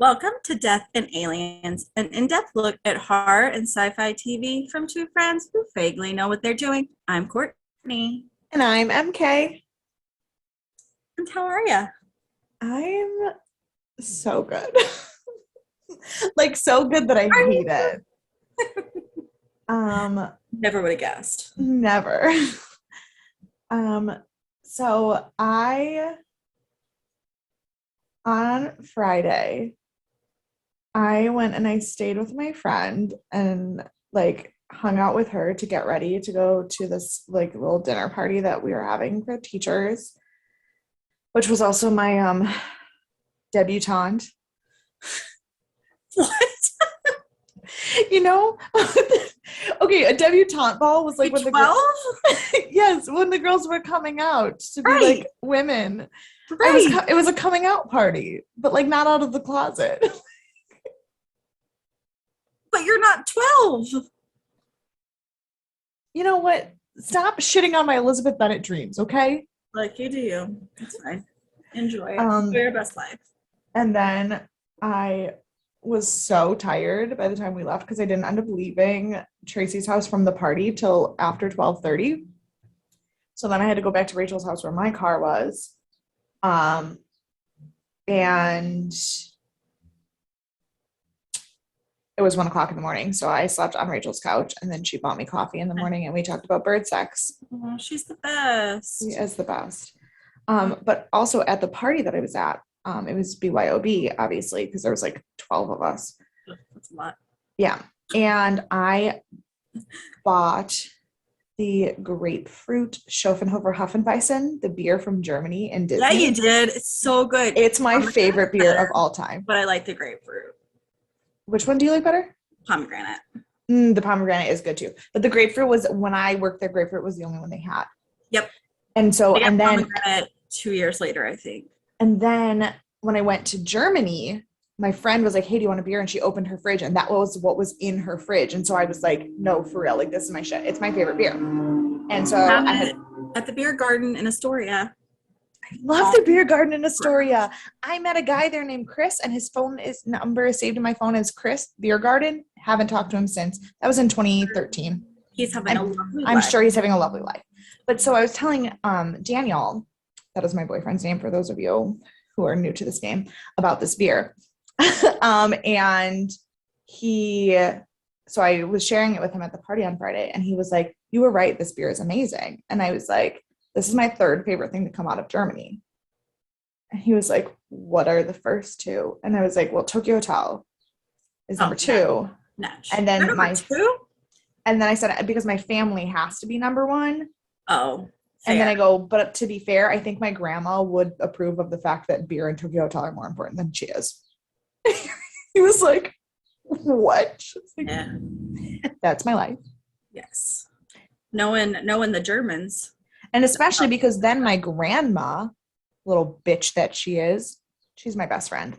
Welcome to Death and Aliens, an in-depth look at horror and sci-fi TV from two friends who vaguely know what they're doing. I'm Courtney. And I'm MK. And how are you? I'm so good. Like so good that I hate it. Never would have guessed. Never. So on Friday, I went and I stayed with my friend and like hung out with her to get ready to go to this like little dinner party that we were having for teachers, which was also my debutante. What? You know? Okay, a debutante ball was like when 12? Yes, when the girls were coming out to be Right. like women. Right. It was a coming out party, but like not out of the closet. But you're not 12. You know what? Stop shitting on my Elizabeth Bennet dreams, okay? Like you do you. It's fine. Enjoy it. Um, Enjoy your best life. And then I was so tired by the time we left because I didn't end up leaving Tracy's house from the party till after 12:30. So then I had to go back to Rachel's house where my car was. And it was 1:00 in the morning. So I slept on Rachel's couch and then she bought me coffee in the morning and we talked about bird sex. Oh, she's the best. She is the best. But also at the party that I was at, it was BYOB, obviously, because there was like 12 of us. That's a lot. Yeah. And I bought the grapefruit Schöffenhofer Huffenweissen, the beer from Germany and Disney. Yeah, you did. It's so good. It's my favorite beer of all time. But I like the grapefruit. Which one do you like better? Pomegranate. The pomegranate is good too. But the grapefruit was, when I worked there, grapefruit was the only one they had. Yep. And so, They got and then pomegranate 2 years later, I think. And then when I went to Germany, my friend was like, hey, do you want a beer? And she opened her fridge and that was what was in her fridge. And so I was like, no, for real, like this is my shit. It's my favorite beer. And so I had at the beer garden in Astoria. I love the beer garden in Astoria. I met a guy there named Chris and his number is saved in my phone as Chris Beer Garden. Haven't talked to him since. That was in 2013. He's having a lovely I'm life. sure he's having a lovely life. But so I was telling Daniel, that is my boyfriend's name for those of you who are new to this game, about this beer. And so I was sharing it with him at the party on Friday and he was like, you were right, this beer is amazing. And I was like, this is my third favorite thing to come out of Germany. And he was like, what are the first two? And I was like, well, Tokyo Hotel is number two. Natch. And then number two? And then I said, because my family has to be number one. Oh. Fair. And then I go, but to be fair, I think my grandma would approve of the fact that beer and Tokyo Hotel are more important than she is. He was like, what? Like, yeah. That's my life. Yes. Knowing the Germans. And especially because then my grandma, little bitch that she is, she's my best friend.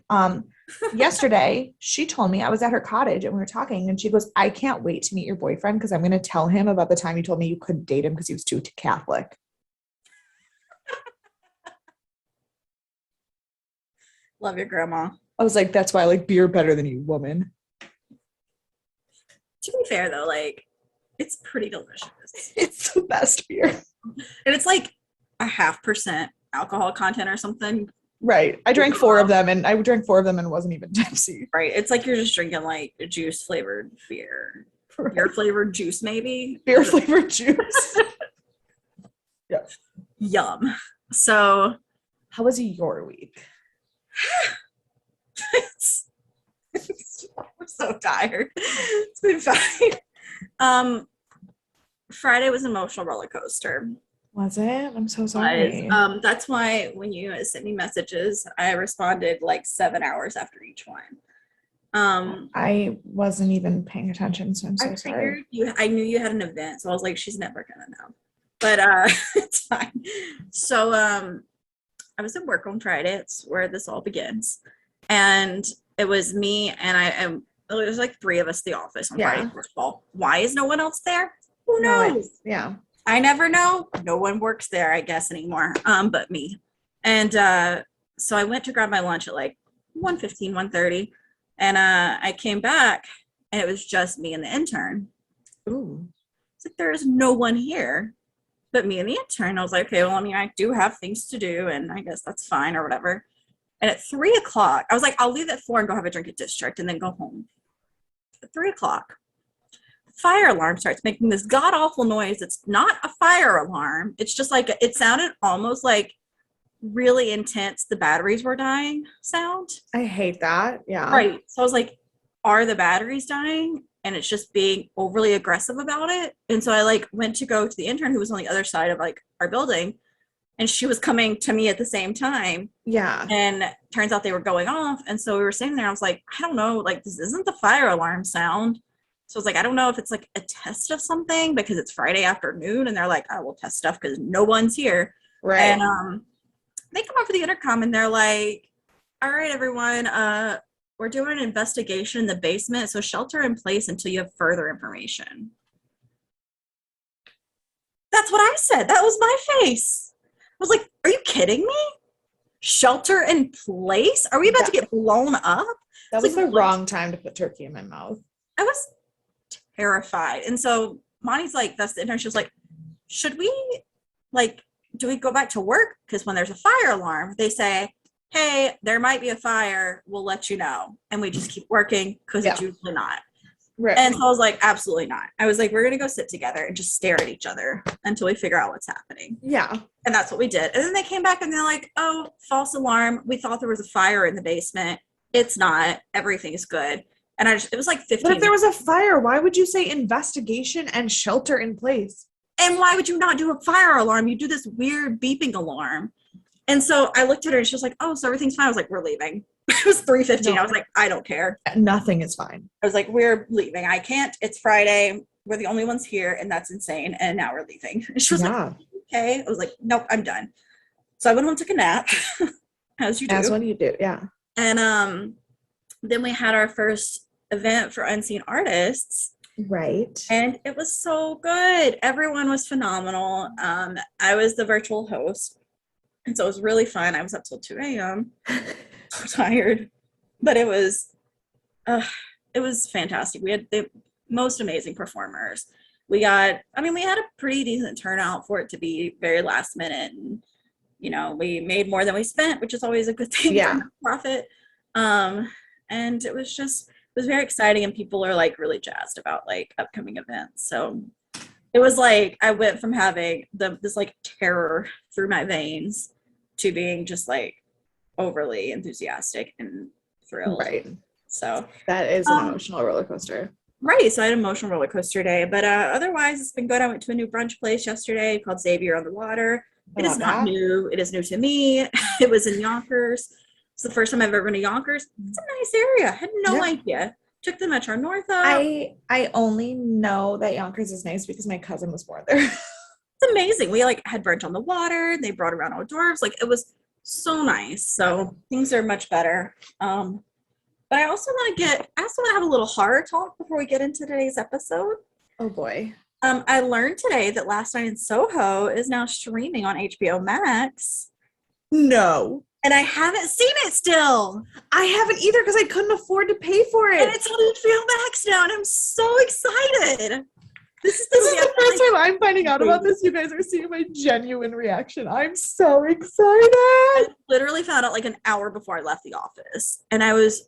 Yesterday, she told me, I was at her cottage and we were talking and she goes, I can't wait to meet your boyfriend because I'm going to tell him about the time you told me you couldn't date him because he was too Catholic. Love your grandma. I was like, that's why I like beer better than you, woman. To be fair, though, like, it's pretty delicious. It's the best beer. And it's like a 0.5% alcohol content or something. Right. I drank 4 of them and wasn't even tipsy. Right. It's like you're just drinking like a juice flavored beer. Right. Beer flavored juice, maybe. Beer flavored juice. Yeah. Yum. So, how was your week? I'm so tired. It's been fine. Friday was an emotional roller coaster. Was it? I'm so sorry. That's why when you sent me messages, I responded like 7 hours after each one. I wasn't even paying attention, so I'm so sorry. I knew you had an event, so I was like, she's never gonna know. But it's fine. So I was at work on Friday. It's where this all begins. And it was me and it was like 3 of us at the office on Friday. First of all, why is no one else there? Who knows? Yeah. I never know. No one works there, I guess, anymore, but me. And so I went to grab my lunch at like 1:15, 1:30. And I came back and it was just me and the intern. Ooh. It's like, there is no one here but me and the intern. I was like, okay, well, I mean, I do have things to do and I guess that's fine or whatever. And at 3:00, I was like, I'll leave at 4 and go have a drink at District and then go home. At 3:00, fire alarm starts making this god awful noise. It's not a fire alarm. It's just like, it sounded almost like really intense, the batteries were dying sound. I hate that. Yeah. Right. So I was like, are the batteries dying? And it's just being overly aggressive about it. And so I like went to go to the intern who was on the other side of like our building, and she was coming to me at the same time. Yeah. And turns out they were going off. And so we were sitting there. I was like, I don't know, like this isn't the fire alarm sound. So I was like, I don't know if it's like a test of something because it's Friday afternoon and they're like, oh, we'll test stuff because no one's here. Right. And they come over the intercom and they're like, all right, everyone, we're doing an investigation in the basement, so shelter in place until you have further information. That's what I said. That was my face. I was like, are you kidding me? Shelter in place? Are we about to get blown up? That was like, the wrong time to put turkey in my mouth. I was terrified. And so Monty's like, that's the intern. She was like, should we, like, do we go back to work? Because when there's a fire alarm, they say, hey, there might be a fire. We'll let you know. And we just keep working because it's usually not. Right. And so I was like, absolutely not. I was like, we're going to go sit together and just stare at each other until we figure out what's happening. Yeah. And that's what we did. And then they came back and they're like, oh, false alarm. We thought there was a fire in the basement. It's not. Everything's good. And it was like 15 But if there was a fire, why would you say investigation and shelter in place? And why would you not do a fire alarm? You do this weird beeping alarm. And so I looked at her and she was like, oh, so everything's fine. I was like, we're leaving. It was 3:15. No. I was like, I don't care. Nothing is fine. I was like, we're leaving. I can't. It's Friday. We're the only ones here. And that's insane. And now we're leaving. And she was like, okay. I was like, nope, I'm done. So I went home, took a nap. As you do. As when you do. Yeah. And then we had our first event for Unseen Artists. Right. And it was so good. Everyone was phenomenal. I was the virtual host. And so it was really fun. I was up till 2 a.m. So tired. But it was fantastic. We had the most amazing performers. We had a pretty decent turnout for it to be very last minute. And, you know, we made more than we spent, which is always a good thing for profit. And it was very exciting, and people are like really jazzed about like upcoming events. So it was like I went from having this like terror through my veins to being just like overly enthusiastic and thrilled. Right. So that is an emotional roller coaster. Right. So I had an emotional roller coaster day, but otherwise it's been good. I went to a new brunch place yesterday called Xavier on the Water. It is not new. It is new to me. It was in Yonkers. It's the first time I've ever been to Yonkers. It's a nice area. I had no idea. Took the Metro North up. I only know that Yonkers is nice because my cousin was born there. It's amazing. We like had brunch on the water. They brought around hors d'oeuvres. Like it was so nice. So things are much better. But I also want to have a little horror talk before we get into today's episode. Oh boy. I learned today that Last Night in Soho is now streaming on HBO Max. No. And I haven't seen it still. I haven't either because I couldn't afford to pay for it. And it's on HBO Max now, and I'm so excited. This is the first time I'm finding out about this. You guys are seeing my genuine reaction. I'm so excited. I literally found out like an hour before I left the office, and I was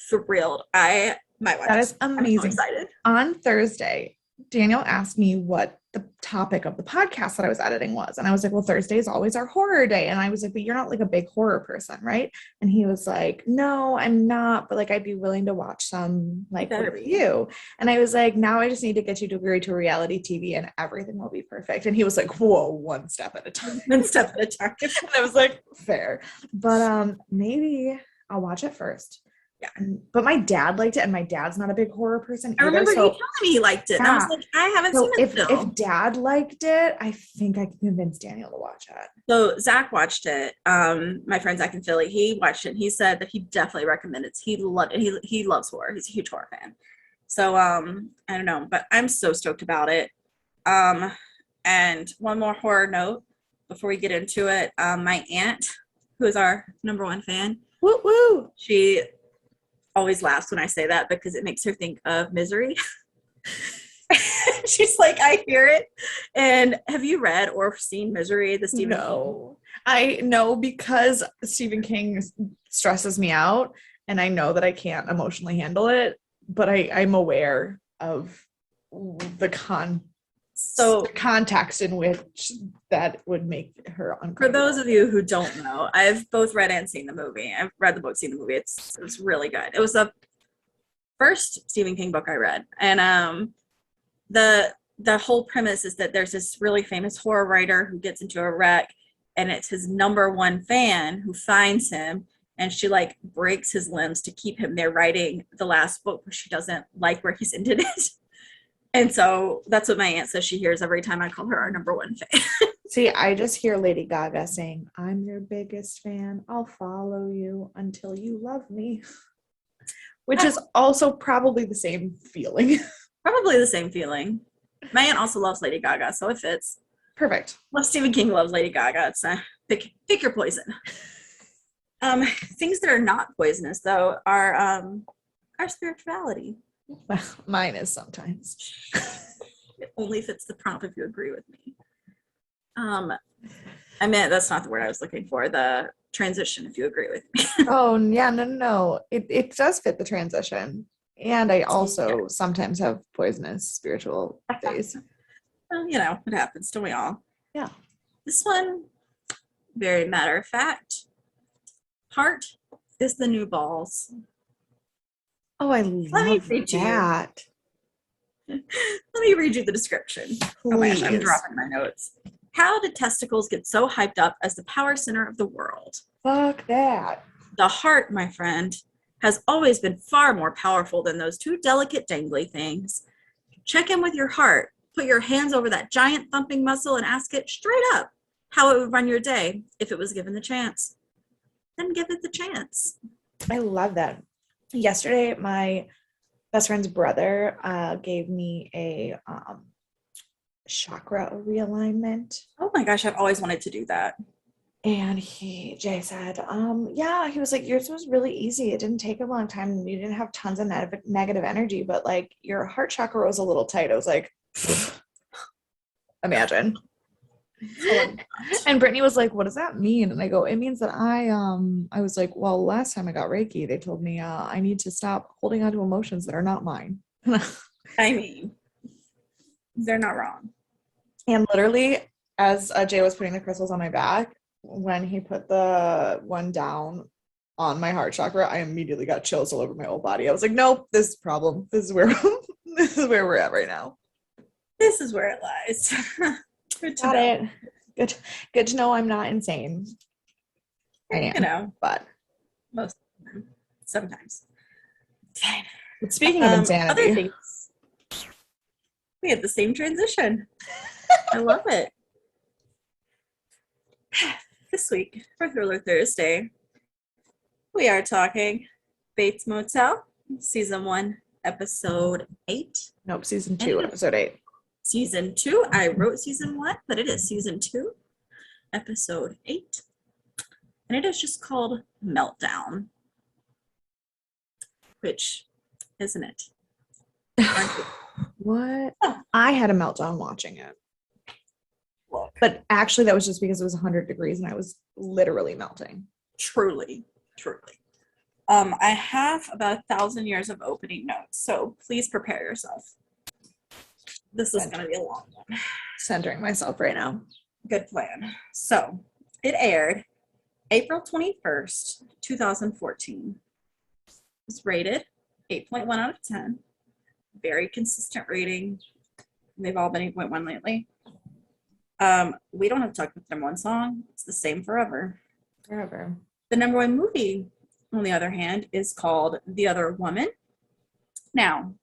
thrilled. I might watch. That is amazing. I'm so excited. On Thursday, Daniel asked me what the topic of the podcast that I was editing was. And I was like, well, Thursday is always our horror day. And I was like, but you're not like a big horror person, right? And he was like, no, I'm not. But like, I'd be willing to watch some like with you. And I was like, now I just need to get you to agree to reality TV and everything will be perfect. And he was like, whoa, one step at a time. One step at a time. And I was like, fair. But maybe I'll watch it first. Yeah, but my dad liked it, and my dad's not a big horror person either. I remember you telling me he liked it. Yeah. And I was like, I haven't seen it still. If dad liked it, I think I can convince Daniel to watch it. So Zach watched it. My friend Zach in Philly, he watched it, and he said that he definitely recommended it. He loved it. He loves horror. He's a huge horror fan. So I don't know, but I'm so stoked about it. And one more horror note before we get into it. My aunt, who is our number one fan, Woo woo. She always laughs when I say that because it makes her think of Misery. She's like, I hear it. And have you read or seen Misery, the Stephen King? No. I know because Stephen King stresses me out and I know that I can't emotionally handle it, but I'm aware of the context in which that would make her uncomfortable. For those of you who don't know, I've both read and seen the movie. I've read the book, seen the movie. It's really good. It was the first Stephen King book I read. And the whole premise is that there's this really famous horror writer who gets into a wreck, and it's his number one fan who finds him, and she like breaks his limbs to keep him there writing the last book where she doesn't like where he's ended it. And so that's what my aunt says she hears every time I call her our number one fan. See, I just hear Lady Gaga saying, I'm your biggest fan. I'll follow you until you love me. Which is also probably the same feeling. Probably the same feeling. My aunt also loves Lady Gaga, so it fits. Perfect. Well, Stephen King loves Lady Gaga. It's pick your poison. Things that are not poisonous, though, are our spirituality. Well, mine is sometimes. It only fits the prompt if you agree with me. I meant that's not the word I was looking for. The transition, if you agree with me. Oh, yeah, no. It does fit the transition. And I also sometimes have poisonous spiritual days. Well, you know, it happens, don't we all? Yeah. This one, very matter of fact. Heart is the new balls. Oh, I love that. Let me read you the description. Please. Oh my gosh, I'm dropping my notes. How did testicles get so hyped up as the power center of the world? Fuck that. The heart, my friend, has always been far more powerful than those two delicate dangly things. Check in with your heart. Put your hands over that giant thumping muscle and ask it straight up how it would run your day if it was given the chance. Then give it the chance. I love that. Yesterday, my best friend's brother gave me a chakra realignment. Oh my gosh, I've always wanted to do that. And Jay said, yeah, he was like, yours was really easy. It didn't take a long time. You didn't have tons of negative energy, but like your heart chakra was a little tight. I was like, imagine. And Brittany was like, what does that mean? And I go, it means that I was like, well, last time I got Reiki, they told me I need to stop holding on to emotions that are not mine. I mean, they're not wrong. And literally, as Jay was putting the crystals on my back, when he put the one down on my heart chakra, I immediately got chills all over my whole body. I was like, nope, this is a problem. This is where we're at right now. This is where it lies. Good to Got know. it. Good to know I'm not insane. I am, you know, but most of the time, sometimes. Fine. But speaking of insanity, other things, we had the same transition. I love it. This week for Thriller Thursday, we are talking Bates Motel, season 1, episode 8. Nope, season 2, episode 8. Season 2. I wrote season 1, but it is season 2, episode 8. And it is just called Meltdown. Which, isn't it? What? I had a meltdown watching it. Look. But actually, that was just because it was 100 degrees and I was literally melting. Truly. I have about 1,000 years of opening notes, so please prepare yourself. This is going to be a long one. Centering myself right now. Good plan. So, it aired April 21st, 2014. It was rated 8.1 out of 10. Very consistent rating. They've all been 8.1 lately. We don't have to talk about the number 1 song. It's the same forever. The number 1 movie, on the other hand, is called The Other Woman. Now,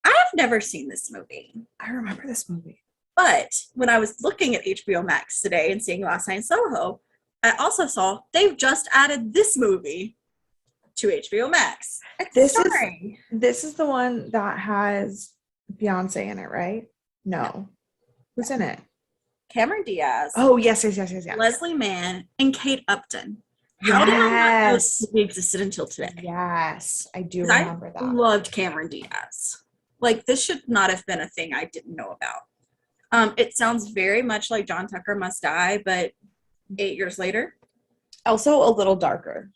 I have never seen this movie. I remember this movie. But when I was looking at HBO Max today and seeing Last Night in Soho, I also saw they've just added this movie to HBO Max. This is the one that has Beyonce in it, right? No. Who's in it? Cameron Diaz. Oh, yes. Leslie Mann and Kate Upton. How did I not know Yes. he existed until today? Yes, I do 'Cause I remember that. loved Cameron Diaz. Like, this should not have been a thing I didn't know about. It sounds very much like John Tucker Must Die, but 8 years later. Also a little darker.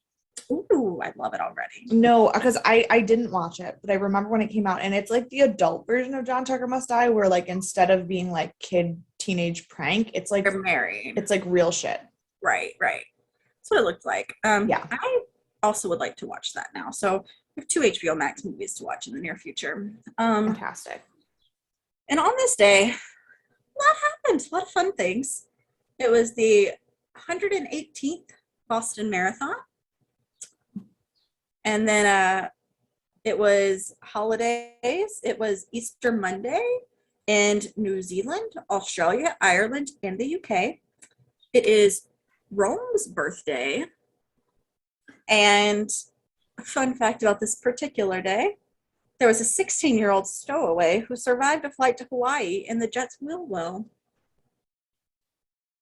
Ooh, I love it already. No, because I didn't watch it, but I remember when it came out, and it's like the adult version of John Tucker Must Die, where like instead of being like kid teenage prank, it's like They're married. it's like real shit. Right. That's what it looked like. Yeah. I also would like to watch that now. So we have 2 HBO Max movies to watch in the near future. Fantastic. And on this day, a lot happened. A lot of fun things. It was the 118th Boston Marathon. And then it was holidays. It was Easter Monday in New Zealand, Australia, Ireland, and the UK. It is Rome's birthday. And a fun fact about this particular day, there was a 16-year-old stowaway who survived a flight to Hawaii in the jet's wheel well.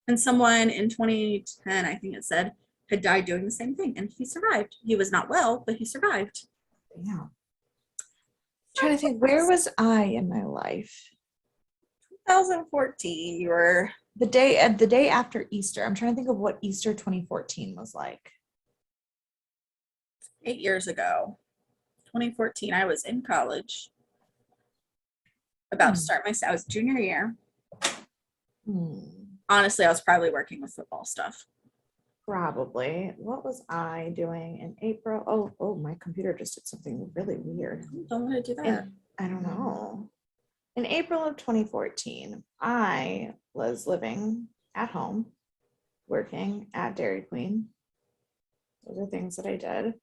And someone in 2010, I think it said, had died doing the same thing, and he survived. He was not well, but he survived. Yeah. Trying to think, where was I in my life? 2014, you were The day after Easter. I'm trying to think of what Easter 2014 was like. 8 years ago. 2014, I was in college. About to start I was junior year. Honestly, I was probably working with football stuff. Probably. What was I doing in April? Oh, my computer just did something really weird. Don't want to do that. I don't know. In April of 2014, I was living at home, working at Dairy Queen. Those are things that I did.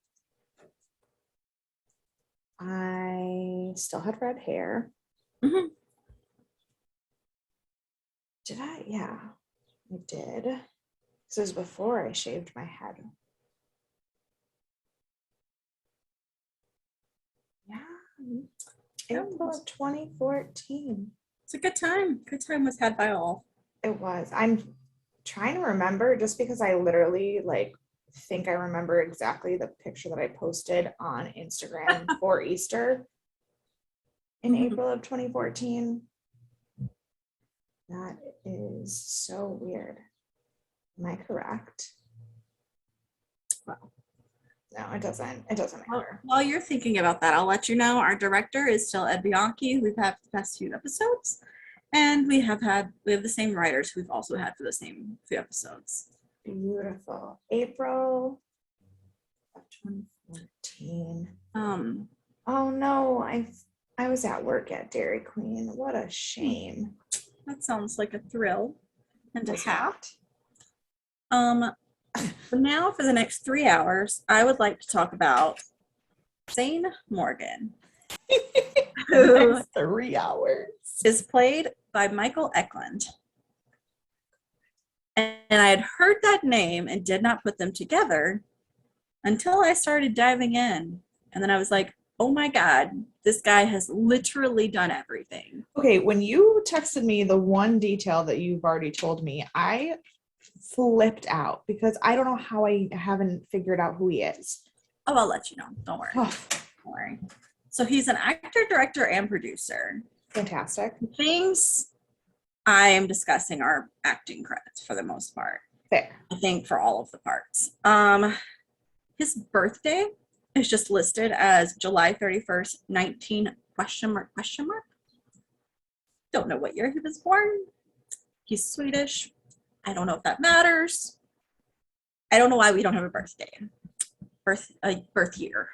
I still had red hair. Mhm. Did I? Yeah, I did. This was before I shaved my head. Yeah. April of 2014. It's a good time. Good time was had by all. It was. I'm trying to remember just because I literally like think I remember exactly the picture that I posted on Instagram for Easter in April of 2014. That is so weird. Am I correct? Well, no, it doesn't. It doesn't matter. While you're thinking about that, I'll let you know our director is still Ed Bianchi, who we've had for the past few episodes. And we have the same writers who we've also had for the same few episodes. Beautiful. April of 2014. Oh no, I was at work at Dairy Queen. What a shame. That sounds like a thrill and a hat. Now for the next 3 hours, I would like to talk about Zane Morgan. Who 3 hours is played by Michael Eklund. And I had heard that name and did not put them together until I started diving in. And then I was like, oh my God, this guy has literally done everything. Okay, when you texted me the one detail that you've already told me, I flipped out because I don't know how I haven't figured out who he is. Oh, I'll let you know. Don't worry. Don't worry. So he's an actor, director, and producer. Fantastic. The things I am discussing are acting credits for the most part. Fair. I think for all of the parts. His birthday is just listed as July 31st, 19 ? Don't know what year he was born. He's Swedish. I don't know if that matters. I don't know why we don't have a birthday. Birth year.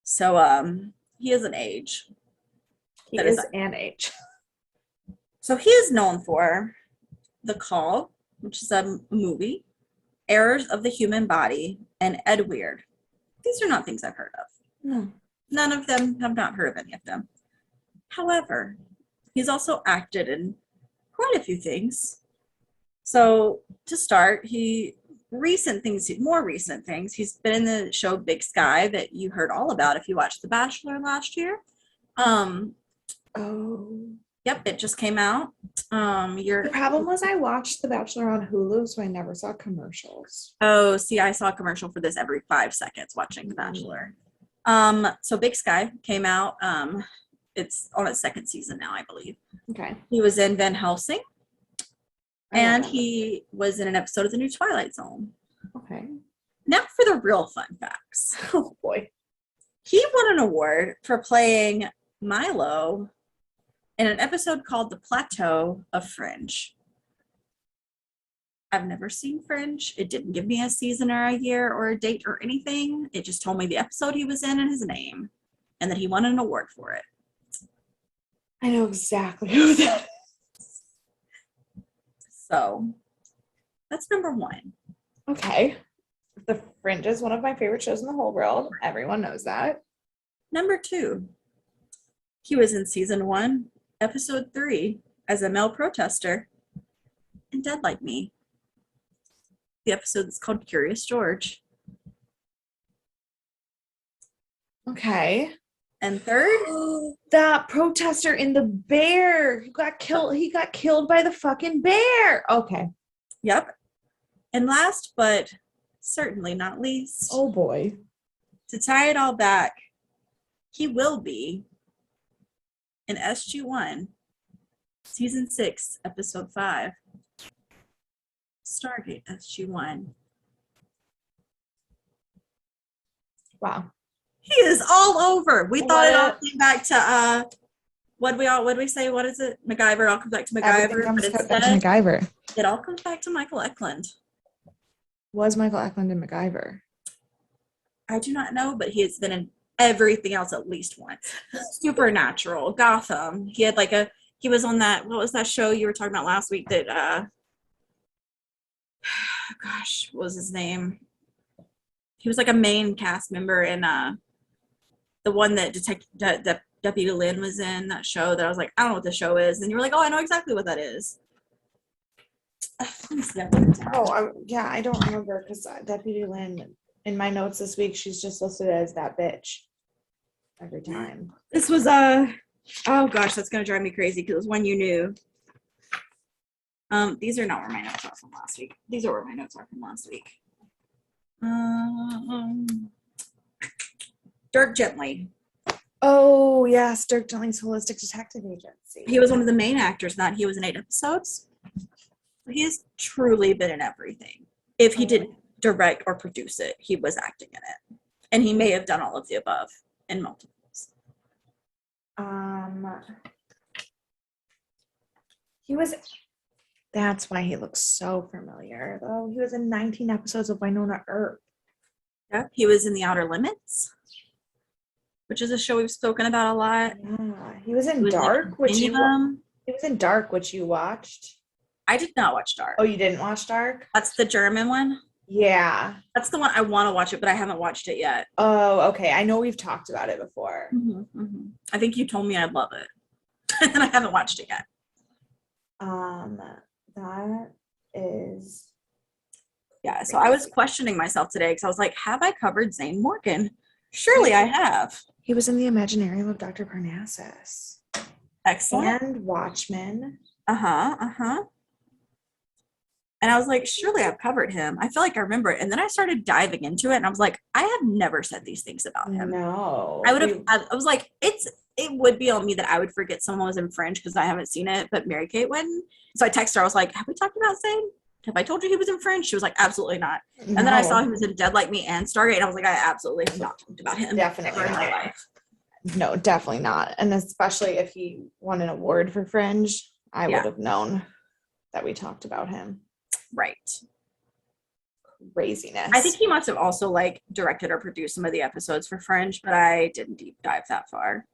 So he is an age. He is an age. So he is known for The Call, which is a movie, Errors of the Human Body, and Ed Weird. These are not things I've heard of. No. None of them, have not heard of any of them. However, he's also acted in quite a few things. So to start, more recent things. He's been in the show Big Sky that you heard all about if you watched The Bachelor last year. Oh. Yep, it just came out. The problem was I watched The Bachelor on Hulu, so I never saw commercials. Oh, see, I saw a commercial for this every 5 seconds watching The Bachelor. So Big Sky came out. It's on its 2nd season now, I believe. Okay. He was in Van Helsing, and he was in an episode of the new Twilight Zone. Okay. Now for the real fun facts. Oh boy. He won an award for playing Milo in an episode called The Plateau of Fringe. I've never seen Fringe. It didn't give me a season or a year or a date or anything. It just told me the episode he was in and his name, and that he won an award for it. I know exactly who that is. So that's number 1. Okay. The Fringe is one of my favorite shows in the whole world. Everyone knows that. Number 2, he was in season 1, episode 3, as a male protester in Dead Like Me. The episode is called Curious George. Okay. And 3rd, that protester in the bear who got killed. He got killed by the fucking bear. Okay. Yep. And last, but certainly not least, Oh boy. to tie it all back, he will be in SG1, season 6, episode 5, Stargate SG1. Wow. He is all over. We thought it all came back to what we say? What is it? MacGyver. It all comes back to MacGyver, but instead MacGyver. it all comes back to Michael Eklund. Was Michael Eklund in MacGyver? I do not know, but he has been in everything else at least once. Supernatural, Gotham. He had he was on that, what was that show you were talking about last week that gosh, what was his name? He was like a main cast member in the one that Deputy Lynn was in, that show that I was like, I don't know what the show is. And you were like, oh, I know exactly what that is. Let me see. Yeah, I don't remember because Deputy Lynn, in my notes this week, she's just listed as that bitch every time. This was oh gosh, that's gonna drive me crazy because it was one you knew. These are not where my notes are from last week. These are where my notes are from last week. Dirk Gently. Oh yes, Dirk Gently's Holistic Detective Agency. He was one of the main actors. Not he was in 8 episodes. He has truly been in everything. If he didn't direct or produce it, he was acting in it, and he may have done all of the above in multiples. He was. That's why he looks so familiar. Oh, he was in 19 episodes of Winona Earp. Yep, he was in The Outer Limits, which is a show we've spoken about a lot. Yeah, he was in Dark, which you watched. I did not watch Dark. Oh, you didn't watch Dark? That's the German one? Yeah. That's the one I want to watch it, but I haven't watched it yet. Oh, okay. I know we've talked about it before. Mm-hmm, mm-hmm. I think you told me I'd love it. And I haven't watched it yet. That is... Yeah, so I was questioning myself today because I was like, have I covered Zane Morgan? Surely I have. He was in The Imaginarium of Dr. Parnassus. Excellent. And Watchmen. And I was like, surely I've covered him. I feel like I remember it. And then I started diving into it and I was like, I have never said these things about him. No. I was like, it would be on me that I would forget someone was in Fringe because I haven't seen it, but Mary Kate wouldn't. So I texted her, I was like, have we talked about Zane? Have I told you he was in Fringe? She was like, absolutely not. And then I saw he was in Dead Like Me and Stargate, and I was like, I absolutely have not talked about him. Definitely in my life. No, definitely not. And especially if he won an award for Fringe, I would have known that we talked about him. Right. Craziness. I think he must have also directed or produced some of the episodes for Fringe, but I didn't deep dive that far.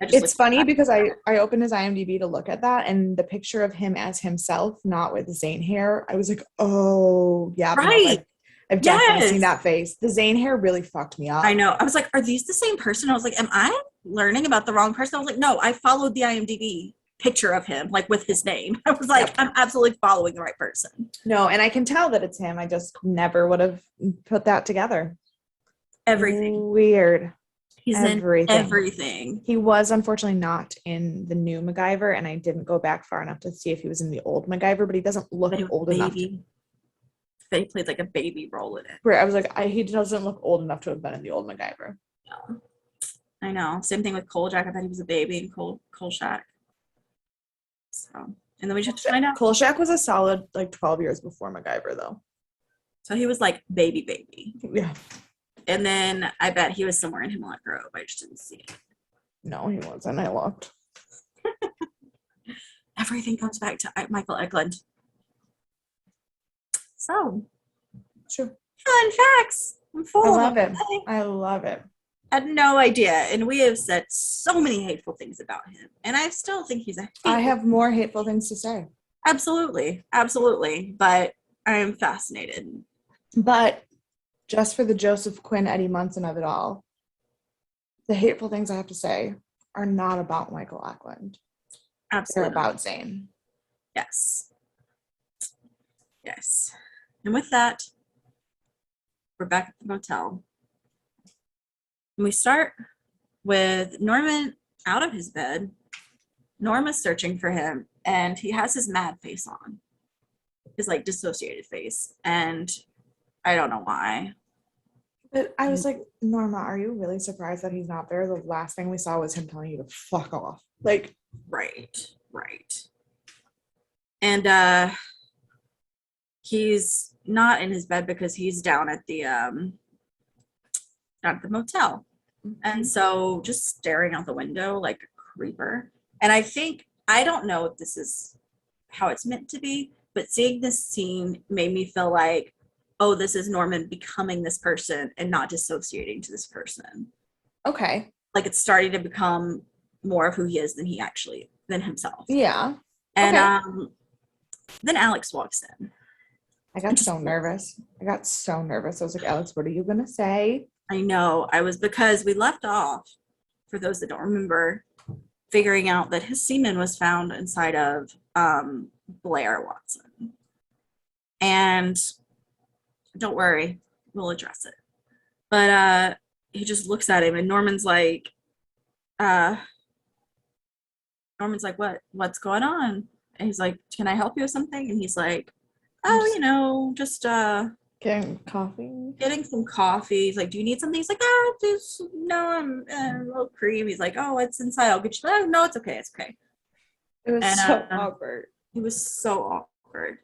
It's funny because I opened his IMDb to look at that, and the picture of him as himself, not with Zane hair, I was like, oh, yeah. Right. I've definitely seen that face. The Zane hair really fucked me up. I know. I was like, are these the same person? I was like, am I learning about the wrong person? I was like, no, I followed the IMDb picture of him, with his name. I was like, I'm absolutely following the right person. No, and I can tell that it's him. I just never would have put that together. Everything. Weird. He's in everything. He was unfortunately not in the new MacGyver, and I didn't go back far enough to see if he was in the old MacGyver, but he doesn't look old enough. But he played like a baby role in it. Right, I was like, he doesn't look old enough to have been in the old MacGyver. No. I know. Same thing with Kolchak. I bet he was a baby in Kolchak. So, and then we just find out. Kolchak was a solid like 12 years before MacGyver, though. So he was like baby. Yeah. And then I bet he was somewhere in Hemlock Grove. I just didn't see it. No, he wasn't. I looked. Everything comes back to Michael Eklund. So, sure. Fun facts. I'm full. I love it. I love it. I had no idea. And we have said so many hateful things about him. And I still think he's a hateful. I have more hateful things to say. Absolutely. But I am fascinated. But just for the Joseph Quinn, Eddie Munson of it all, the hateful things I have to say are not about Michael Eklund. Absolutely. They're about Zane. Yes. And with that, we're back at the motel. And we start with Norman out of his bed. Norma's searching for him, and he has his mad face on. His like dissociated face. And I don't know why. But I was like, Norma, are you really surprised that he's not there? The last thing we saw was him telling you to fuck off. Like, right. And he's not in his bed because he's down at the motel. Mm-hmm. And so just staring out the window like a creeper. And I don't know if this is how it's meant to be, but seeing this scene made me feel like, oh, this is Norman becoming this person and not dissociating to this person. Okay. Like it's starting to become more of who he is than himself. Yeah. And okay. Then Alex walks in. I got so nervous. I was like, Alex, what are you going to say? I know. Because we left off, for those that don't remember, figuring out that his semen was found inside of Blair Watson. And don't worry, we'll address it. But he just looks at him, and Norman's like, what's going on? And he's like, can I help you with something? And he's like, just getting some coffee. He's like, do you need something? He's like, no, I'm a little cream. He's like, oh, it's inside, I'll get you. Oh, no, it's okay. It was so awkward. It was so awkward.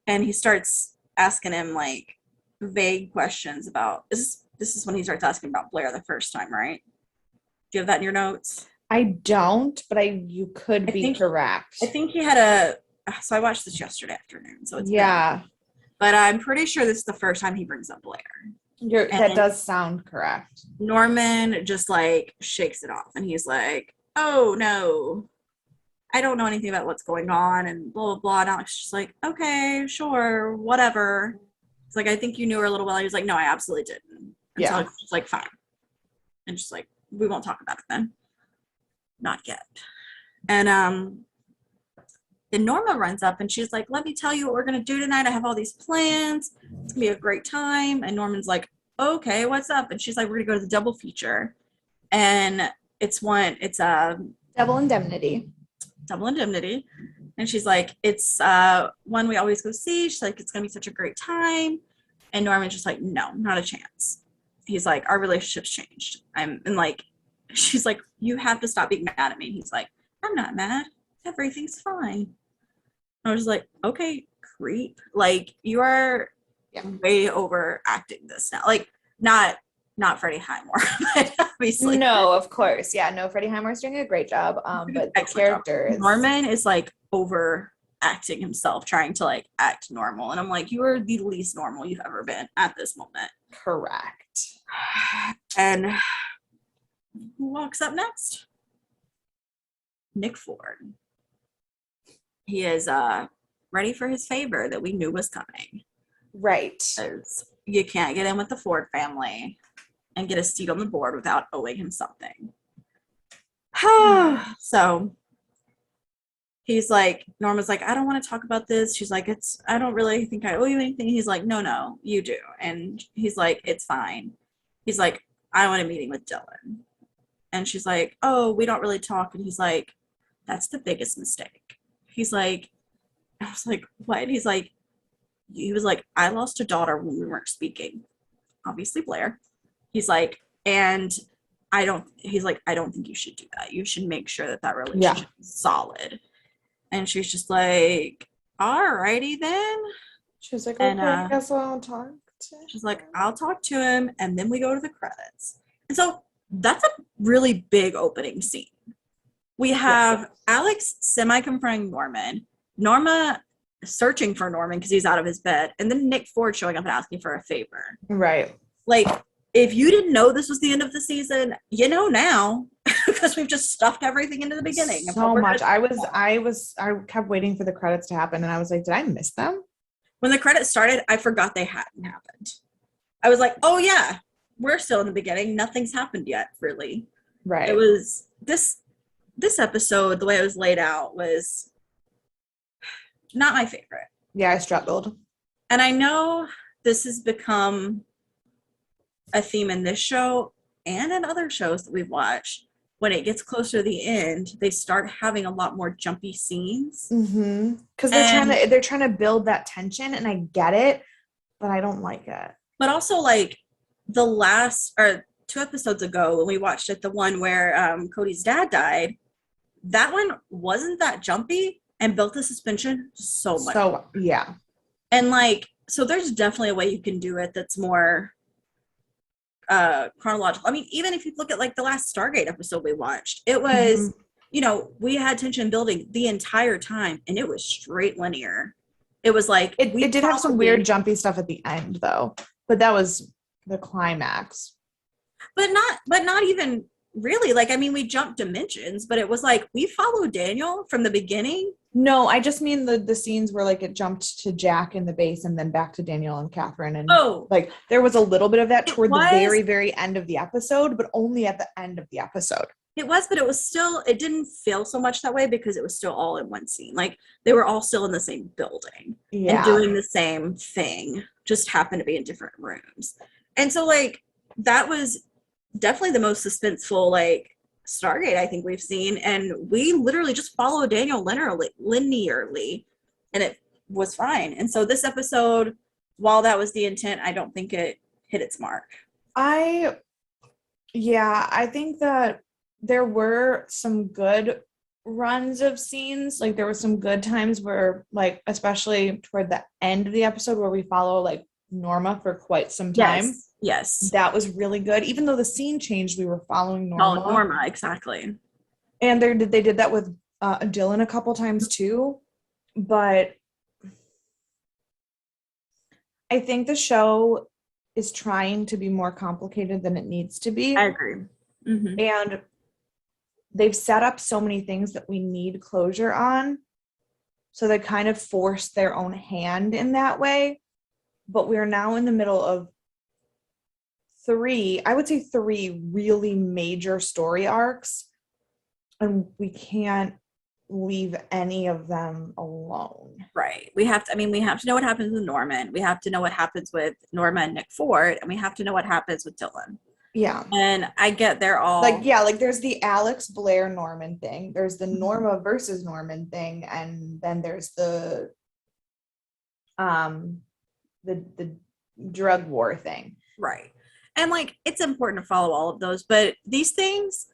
And he starts asking him like vague questions about this is when he starts asking about Blair the first time, right? Do you have that in your notes? I don't, but you could be correct. I think he had so I watched this yesterday afternoon, so it's bad. But I'm pretty sure this is the first time he brings up Blair. That does sound correct. Norman just like shakes it off, and he's like, oh no, I don't know anything about what's going on, and blah blah blah. And Alex just like, okay, sure, whatever. It's like, I think you knew her a little while. He was like, no, I absolutely didn't. And so it's just like, fine. And just like, we won't talk about it then. Not yet. And then Norma runs up, and she's like, let me tell you what we're going to do tonight. I have all these plans. It's going to be a great time. And Norman's like, okay, what's up? And she's like, we're going to go to the double feature. And it's Double Indemnity. And she's like, it's one we always go see. She's like, it's going to be such a great time. And Norman's just like, no, not a chance. He's like, our relationship's changed. She's like, you have to stop being mad at me. He's like, I'm not mad. Everything's fine. I was like, okay, creep. Like, you are way overacting this now. Like, not Freddie Highmore, but obviously. No, of course. Yeah, no, Freddie Highmore's doing a great job. But the character is... Norman is like overacting himself, trying to like act normal. And I'm like, you are the least normal you've ever been at this moment. Correct. And who walks up next? Nick Ford. He is ready for his favor that we knew was coming. Right. You can't get in with the Ford family and get a seat on the board without owing him something. So he's like, Norma's like, I don't want to talk about this. She's like, I don't really think I owe you anything. He's like, no, you do. And he's like, it's fine. He's like, I want a meeting with Dylan. And she's like, oh, we don't really talk. And he's like, that's the biggest mistake. He's like, I was like, what? He was like, I lost a daughter when we weren't speaking. Obviously, Blair. He's like, and I don't think you should do that. You should make sure that relationship is solid. And she's just like, alrighty then. She's like, okay, I guess I'll talk to him. She's like, I'll talk to him, and then we go to the credits. And so that's a really big opening scene. We have Alex semi-confronting Norman, Norma searching for Norman because he's out of his bed, and then Nick Ford showing up and asking for a favor. Right. Like, if you didn't know this was the end of the season, you know now, because we've just stuffed everything into the beginning. So much. I kept waiting for the credits to happen, and I was like, did I miss them? When the credits started, I forgot they hadn't happened. I was like, oh yeah, we're still in the beginning. Nothing's happened yet, really. Right. It was this episode, the way it was laid out was not my favorite. Yeah, I struggled. And I know this has become a theme in this show and in other shows that we've watched. When it gets closer to the end, they start having a lot more jumpy scenes. Mm-hmm. Because they're trying to build that tension, and I get it, but I don't like it. But also, like, the last or 2 episodes ago when we watched it, the one where Cody's dad died, that one wasn't that jumpy and built the suspension so much. So yeah. And like, so there's definitely a way you can do it that's more chronological. I mean, even if you look at like the last Stargate episode we watched, it was, you know, we had tension building the entire time, and it was straight linear. It was like it did have some weird jumpy stuff at the end though, but that was the climax. But not even really. Like, I mean, we jumped dimensions, but it was like we followed Daniel from the beginning. No, I just mean the scenes where like it jumped to Jack in the base and then back to Daniel and Catherine, and like there was a little bit of that toward the very, very end of the episode, but only at the end of the episode. It was, but it didn't feel so much that way because it was still all in one scene. Like they were all still in the same building and doing the same thing, just happened to be in different rooms. And so like that was definitely the most suspenseful like Stargate I think we've seen, and we literally just followed Daniel linearly, and it was fine. And so this episode, while that was the intent, I don't think it hit its mark. I think that there were some good runs of scenes. Like there were some good times where, like, especially toward the end of the episode where we follow like Norma for quite some time. Yes. That was really good. Even though the scene changed, we were following Norma. Norma, exactly. And they did that with Dylan a couple times too. But I think the show is trying to be more complicated than it needs to be. I agree. Mm-hmm. And they've set up so many things that we need closure on. So they kind of force their own hand in that way. But we're now in the middle of three really major story arcs. And we can't leave any of them alone. Right. We have to know what happens with Norman. We have to know what happens with Norma and Nick Ford. And we have to know what happens with Dylan. Yeah. And I get they're all like there's the Alex Blair Norman thing. There's the Norma versus Norman thing. And then there's the drug war thing. Right. And like, it's important to follow all of those, but these things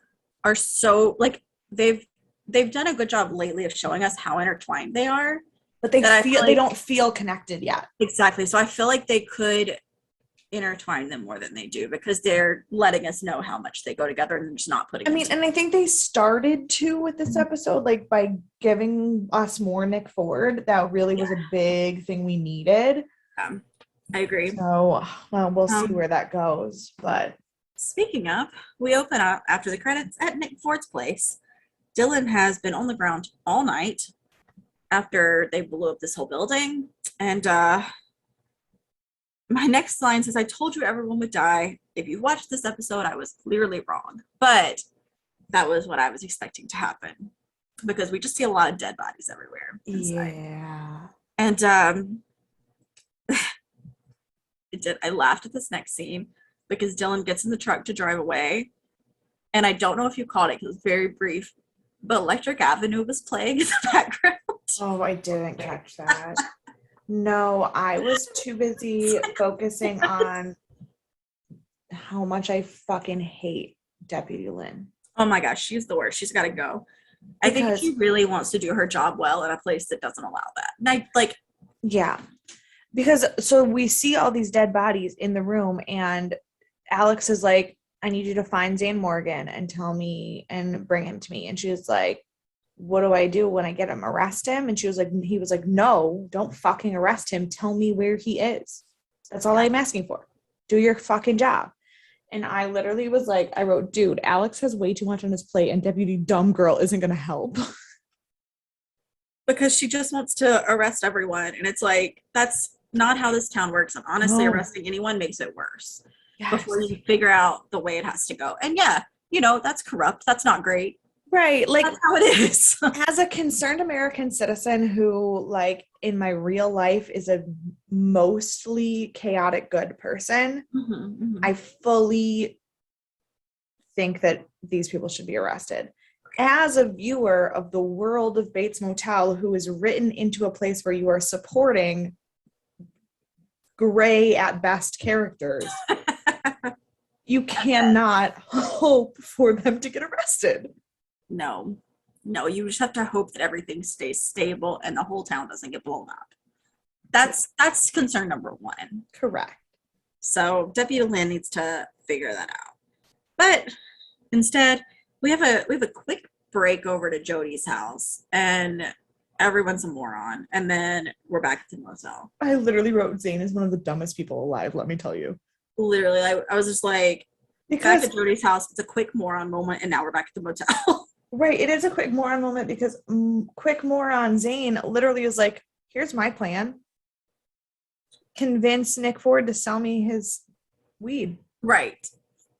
are so like, they've done a good job lately of showing us how intertwined they are, but they don't feel connected yet. Exactly. So I feel like they could intertwine them more than they do because they're letting us know how much they go together and just not putting and I think they started to with this episode, like by giving us more Nick Ford. That really was a big thing we needed. I agree. So we'll see where that goes. But speaking of, we open up after the credits at Nick Ford's place. Dylan has been on the ground all night after they blew up this whole building. And my next line says, I told you everyone would die. If you watched this episode, I was clearly wrong. But that was what I was expecting to happen because we just see a lot of dead bodies everywhere inside. Yeah. And I laughed at this next scene because Dylan gets in the truck to drive away. and I don't know if you caught it because it was very brief, but Electric Avenue was playing in the background. Oh, I didn't catch that. No, I was too busy focusing on how much I fucking hate Deputy Lynn. Oh my gosh, she's the worst. She's got to go. I think she really wants to do her job well in a place that doesn't allow that. And yeah, because so we see all these dead bodies in the room, and Alex is like, I need you to find Zane Morgan and tell me and bring him to me. And she was like, what do I do when I get him? Arrest him? And he was like, no, don't fucking arrest him. Tell me where he is. That's all I'm asking for. Do your fucking job. And I literally was like, I wrote, dude, Alex has way too much on his plate and Deputy Dumb Girl isn't going to help. Because she just wants to arrest everyone. And it's like, that's not how this town works. And honestly, arresting anyone makes it worse. Yes. Before you figure out the way it has to go. And yeah, that's corrupt. That's not great. Right. Like, that's how it is. As a concerned American citizen who, like, in my real life is a mostly chaotic good person, I fully think that these people should be arrested. As a viewer of the world of Bates Motel, who is written into a place where you are supporting gray at best characters, you cannot hope for them to get arrested. No, you just have to hope that everything stays stable and the whole town doesn't get blown up. That's concern number one. Correct. So Deputy Lynn needs to figure that out. But instead, we have a quick break over to Jody's house, and everyone's a moron. And then we're back at the motel. I literally wrote, Zane is one of the dumbest people alive, let me tell you. Literally, I was just like, back at Jody's house, it's a quick moron moment, and now we're back at the motel. Right, it is a quick moron moment because quick moron Zane literally is like, here's my plan. Convince Nick Ford to sell me his weed. Right.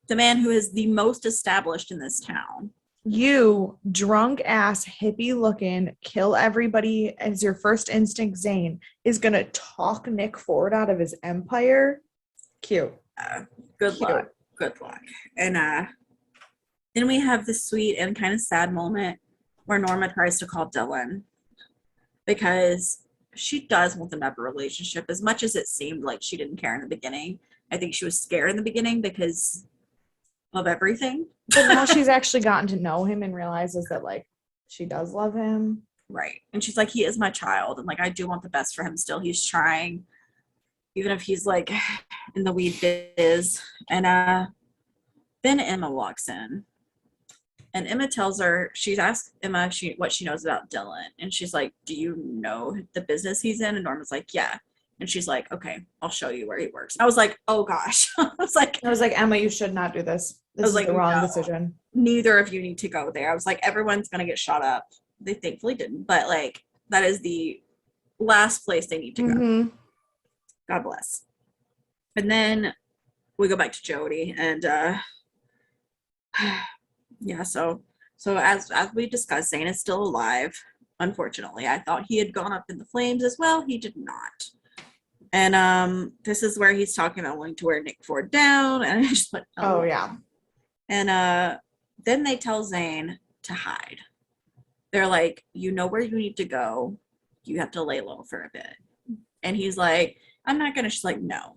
The man who is the most established in this town. You, drunk ass, hippie looking, kill everybody as your first instinct, Zane, is going to talk Nick Ford out of his empire. Cute. Good luck. And then we have this sweet and kind of sad moment where Norma tries to call Dylan because she does want them to have a relationship as much as it seemed like she didn't care in the beginning. I think she was scared in the beginning because of everything. But now she's actually gotten to know him and realizes that, like, she does love him. Right. And she's like, he is my child. And, like, I do want the best for him still. He's trying, even if he's, like, in the weed biz. And then Emma walks in. And Emma tells her, she's asked Emma what she knows about Dylan. And she's like, do you know the business he's in? And Norma's like, yeah. And she's like, okay, I'll show you where he works. I was like, oh gosh. I was like, Emma, you should not do this. This is like, the wrong decision. Neither of you need to go there. I was like, everyone's going to get shot up. They thankfully didn't. But like, that is the last place they need to go. God bless. And then we go back to Jody and yeah, so as we discussed, Zane is still alive. Unfortunately, I thought he had gone up in the flames as well. He did not. And this is where he's talking about wanting to wear Nick Ford down, and I just went, oh yeah. And then they tell Zane to hide. They're like, you know where you need to go. You have to lay low for a bit. And he's like, I'm not gonna. She's like, no,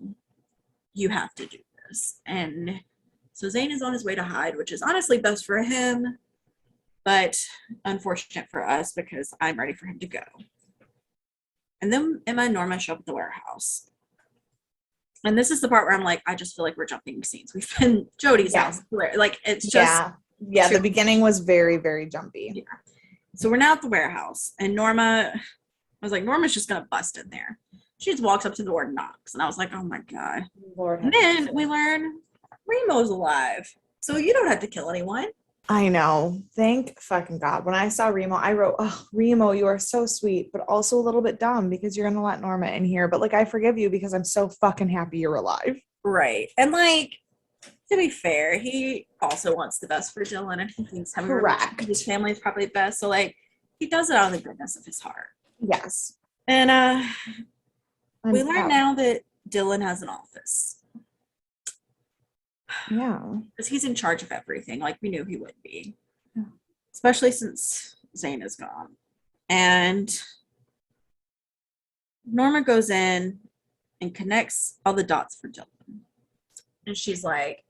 you have to do this. And so Zane is on his way to hide, which is honestly best for him, but unfortunate for us because I'm ready for him to go. And then Emma and Norma show up at the warehouse. And this is the part where I'm like, I just feel like we're jumping scenes. We've been Jody's house. Like, it's just. Yeah, the beginning was very, very jumpy. Yeah. So we're now at the warehouse. And Norma's just going to bust in there. She just walks up to the door and knocks. And I was like, oh my God. Lord. And then we learn Remo's alive. So you don't have to kill anyone. I know. Thank fucking God. When I saw Remo, I wrote, oh, Remo, you are so sweet, but also a little bit dumb because you're going to let Norma in here. But like, I forgive you because I'm so fucking happy you're alive. Right. And like, to be fair, he also wants the best for Dylan and he thinks having his family is probably best. So like, he does it out of the goodness of his heart. Yes. And we learn now that Dylan has an office. Yeah. Because he's in charge of everything, like we knew he would be. Yeah. Especially since Zane is gone. And Norma goes in and connects all the dots for Dylan. And she's like,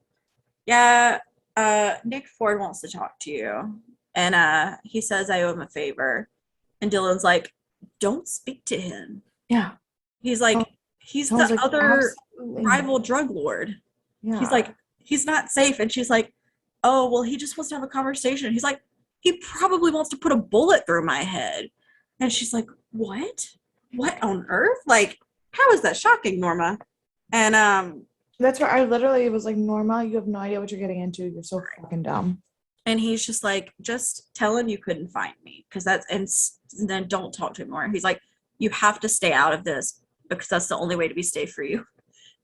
yeah, Nick Ford wants to talk to you. And he says I owe him a favor. And Dylan's like, don't speak to him. Yeah. He's like, Oh, he's sounds the like other absolutely rival drug lord. Yeah. He's like, he's not safe. And she's like, oh, well, he just wants to have a conversation. He's like, he probably wants to put a bullet through my head. And she's like, what? What on earth? Like, how is that shocking, Norma? And that's where I literally was like, Norma, you have no idea what you're getting into. You're so fucking dumb. and he's just like, just tell him you couldn't find me, because that's, and then don't talk to him more. He's like, you have to stay out of this because that's the only way to be safe for you.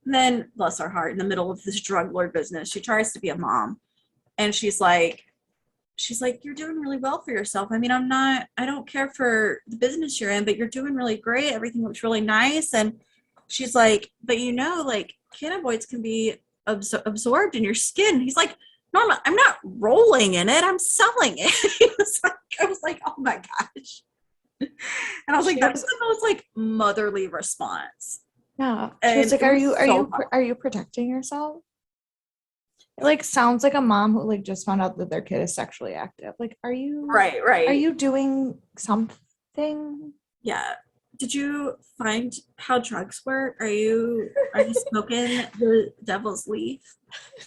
And then, bless her heart, in the middle of this drug lord business, she tries to be a mom, and she's like, you're doing really well for yourself. I mean, I don't care for the business you're in, but you're doing really great. Everything looks really nice. And she's like, but like cannabinoids can be absorbed in your skin. He's like, Norma, I'm not rolling in it. I'm selling it. I was like, oh my gosh. And I was like, that's the most like motherly response. Yeah. She was like, are you protecting yourself? It like sounds like a mom who like just found out that their kid is sexually active. Like, are you right? Are you doing something? Yeah. Did you find how drugs work? Are you smoking the devil's leaf?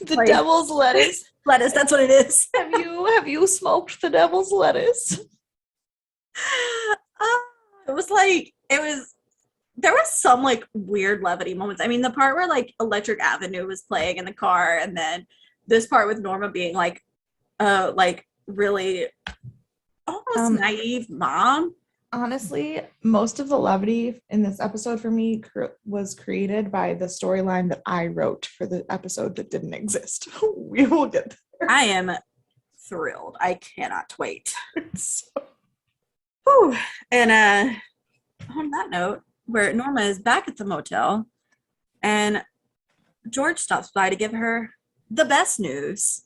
The like, devil's lettuce. Lettuce, that's what it is. Have you smoked the devil's lettuce? There was some like weird levity moments. I mean, the part where like Electric Avenue was playing in the car, and then this part with Norma being like really almost naive mom. Honestly, most of the levity in this episode for me was created by the storyline that I wrote for the episode that didn't exist. We will get there. I am thrilled. I cannot wait. Whew. And on that note, where Norma is back at the motel, and George stops by to give her the best news.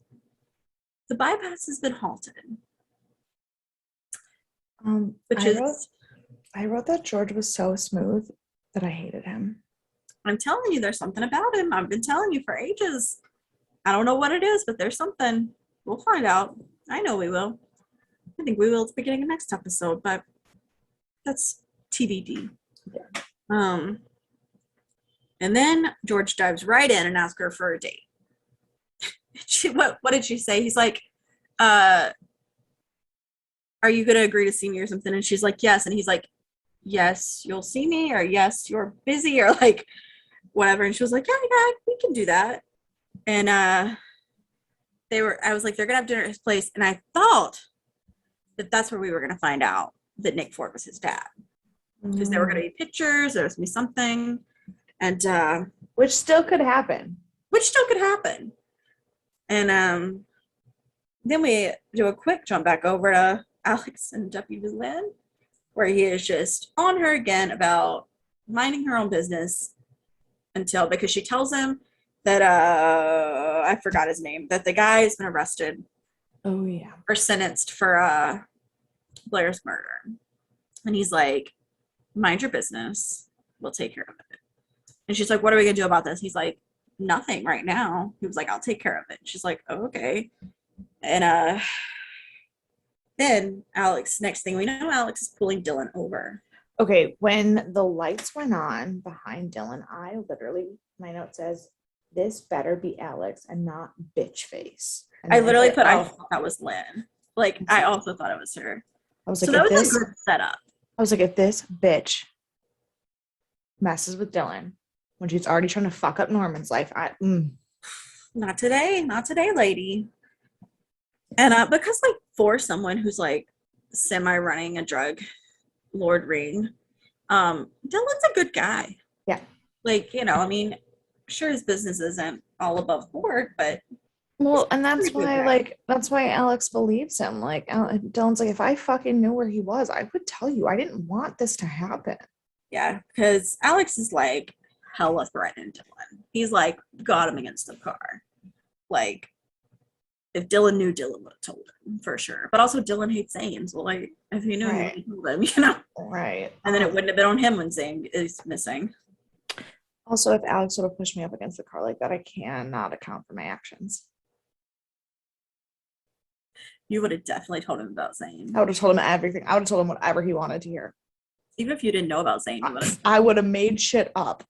The bypass has been halted. I wrote that George was so smooth that I hated him. I'm telling you, there's something about him. I've been telling you for ages. I don't know what it is, but there's something. We'll find out. I know we will. I think we will at the beginning of next episode, but that's TBD. Yeah. And then George dives right in and asks her for a date. What did she say? He's like, are you going to agree to see me or something? And she's like, yes. And he's like, yes, you'll see me, or yes, you're busy, or like whatever. And she was like, yeah, we can do that. And I was like, they're going to have dinner at his place. And I thought that that's where we were going to find out that Nick Ford was his dad. Because there were going to be pictures, there was going to be something. And which still could happen. And then we do a quick jump back over to Alex and Deputy Lynn, where he is just on her again about minding her own business because she tells him that I forgot his name, that the guy has been arrested. Oh yeah. Or sentenced for Blair's murder. And he's like, mind your business. We'll take care of it. And she's like, what are we going to do about this? He's like, nothing right now. He was like, I'll take care of it. She's like, oh, okay. And then Alex, next thing we know, Alex is pulling Dylan over. Okay, when the lights went on behind Dylan, my note says, this better be Alex and not bitch face. And I literally put, I thought that was Lynn. Like, I also thought it was her. I was like, so that was a good setup. I was like, if this bitch messes with Dylan when she's already trying to fuck up Norman's life, Not today, lady. And because like for someone who's like semi-running a drug lord ring, Dylan's a good guy. Yeah. Like, I mean, sure his business isn't all above board, but well, and that's why Alex believes him. Like Dylan's like, if I fucking knew where he was, I would tell you. I didn't want this to happen. Yeah, because Alex is like hella threatening Dylan. He's like got him against the car. like, if Dylan knew, Dylan would have told him for sure. But also, Dylan hates Zane's. Well, like, if he knew, Right. he would have told him, Right. And then it wouldn't have been on him when Zane is missing. Also, if Alex would have pushed me up against the car like that, I cannot account for my actions. You would have definitely told him about Zane. I would have told him everything. I would have told him whatever he wanted to hear. Even if you didn't know about Zane, you would have. I would have made shit up.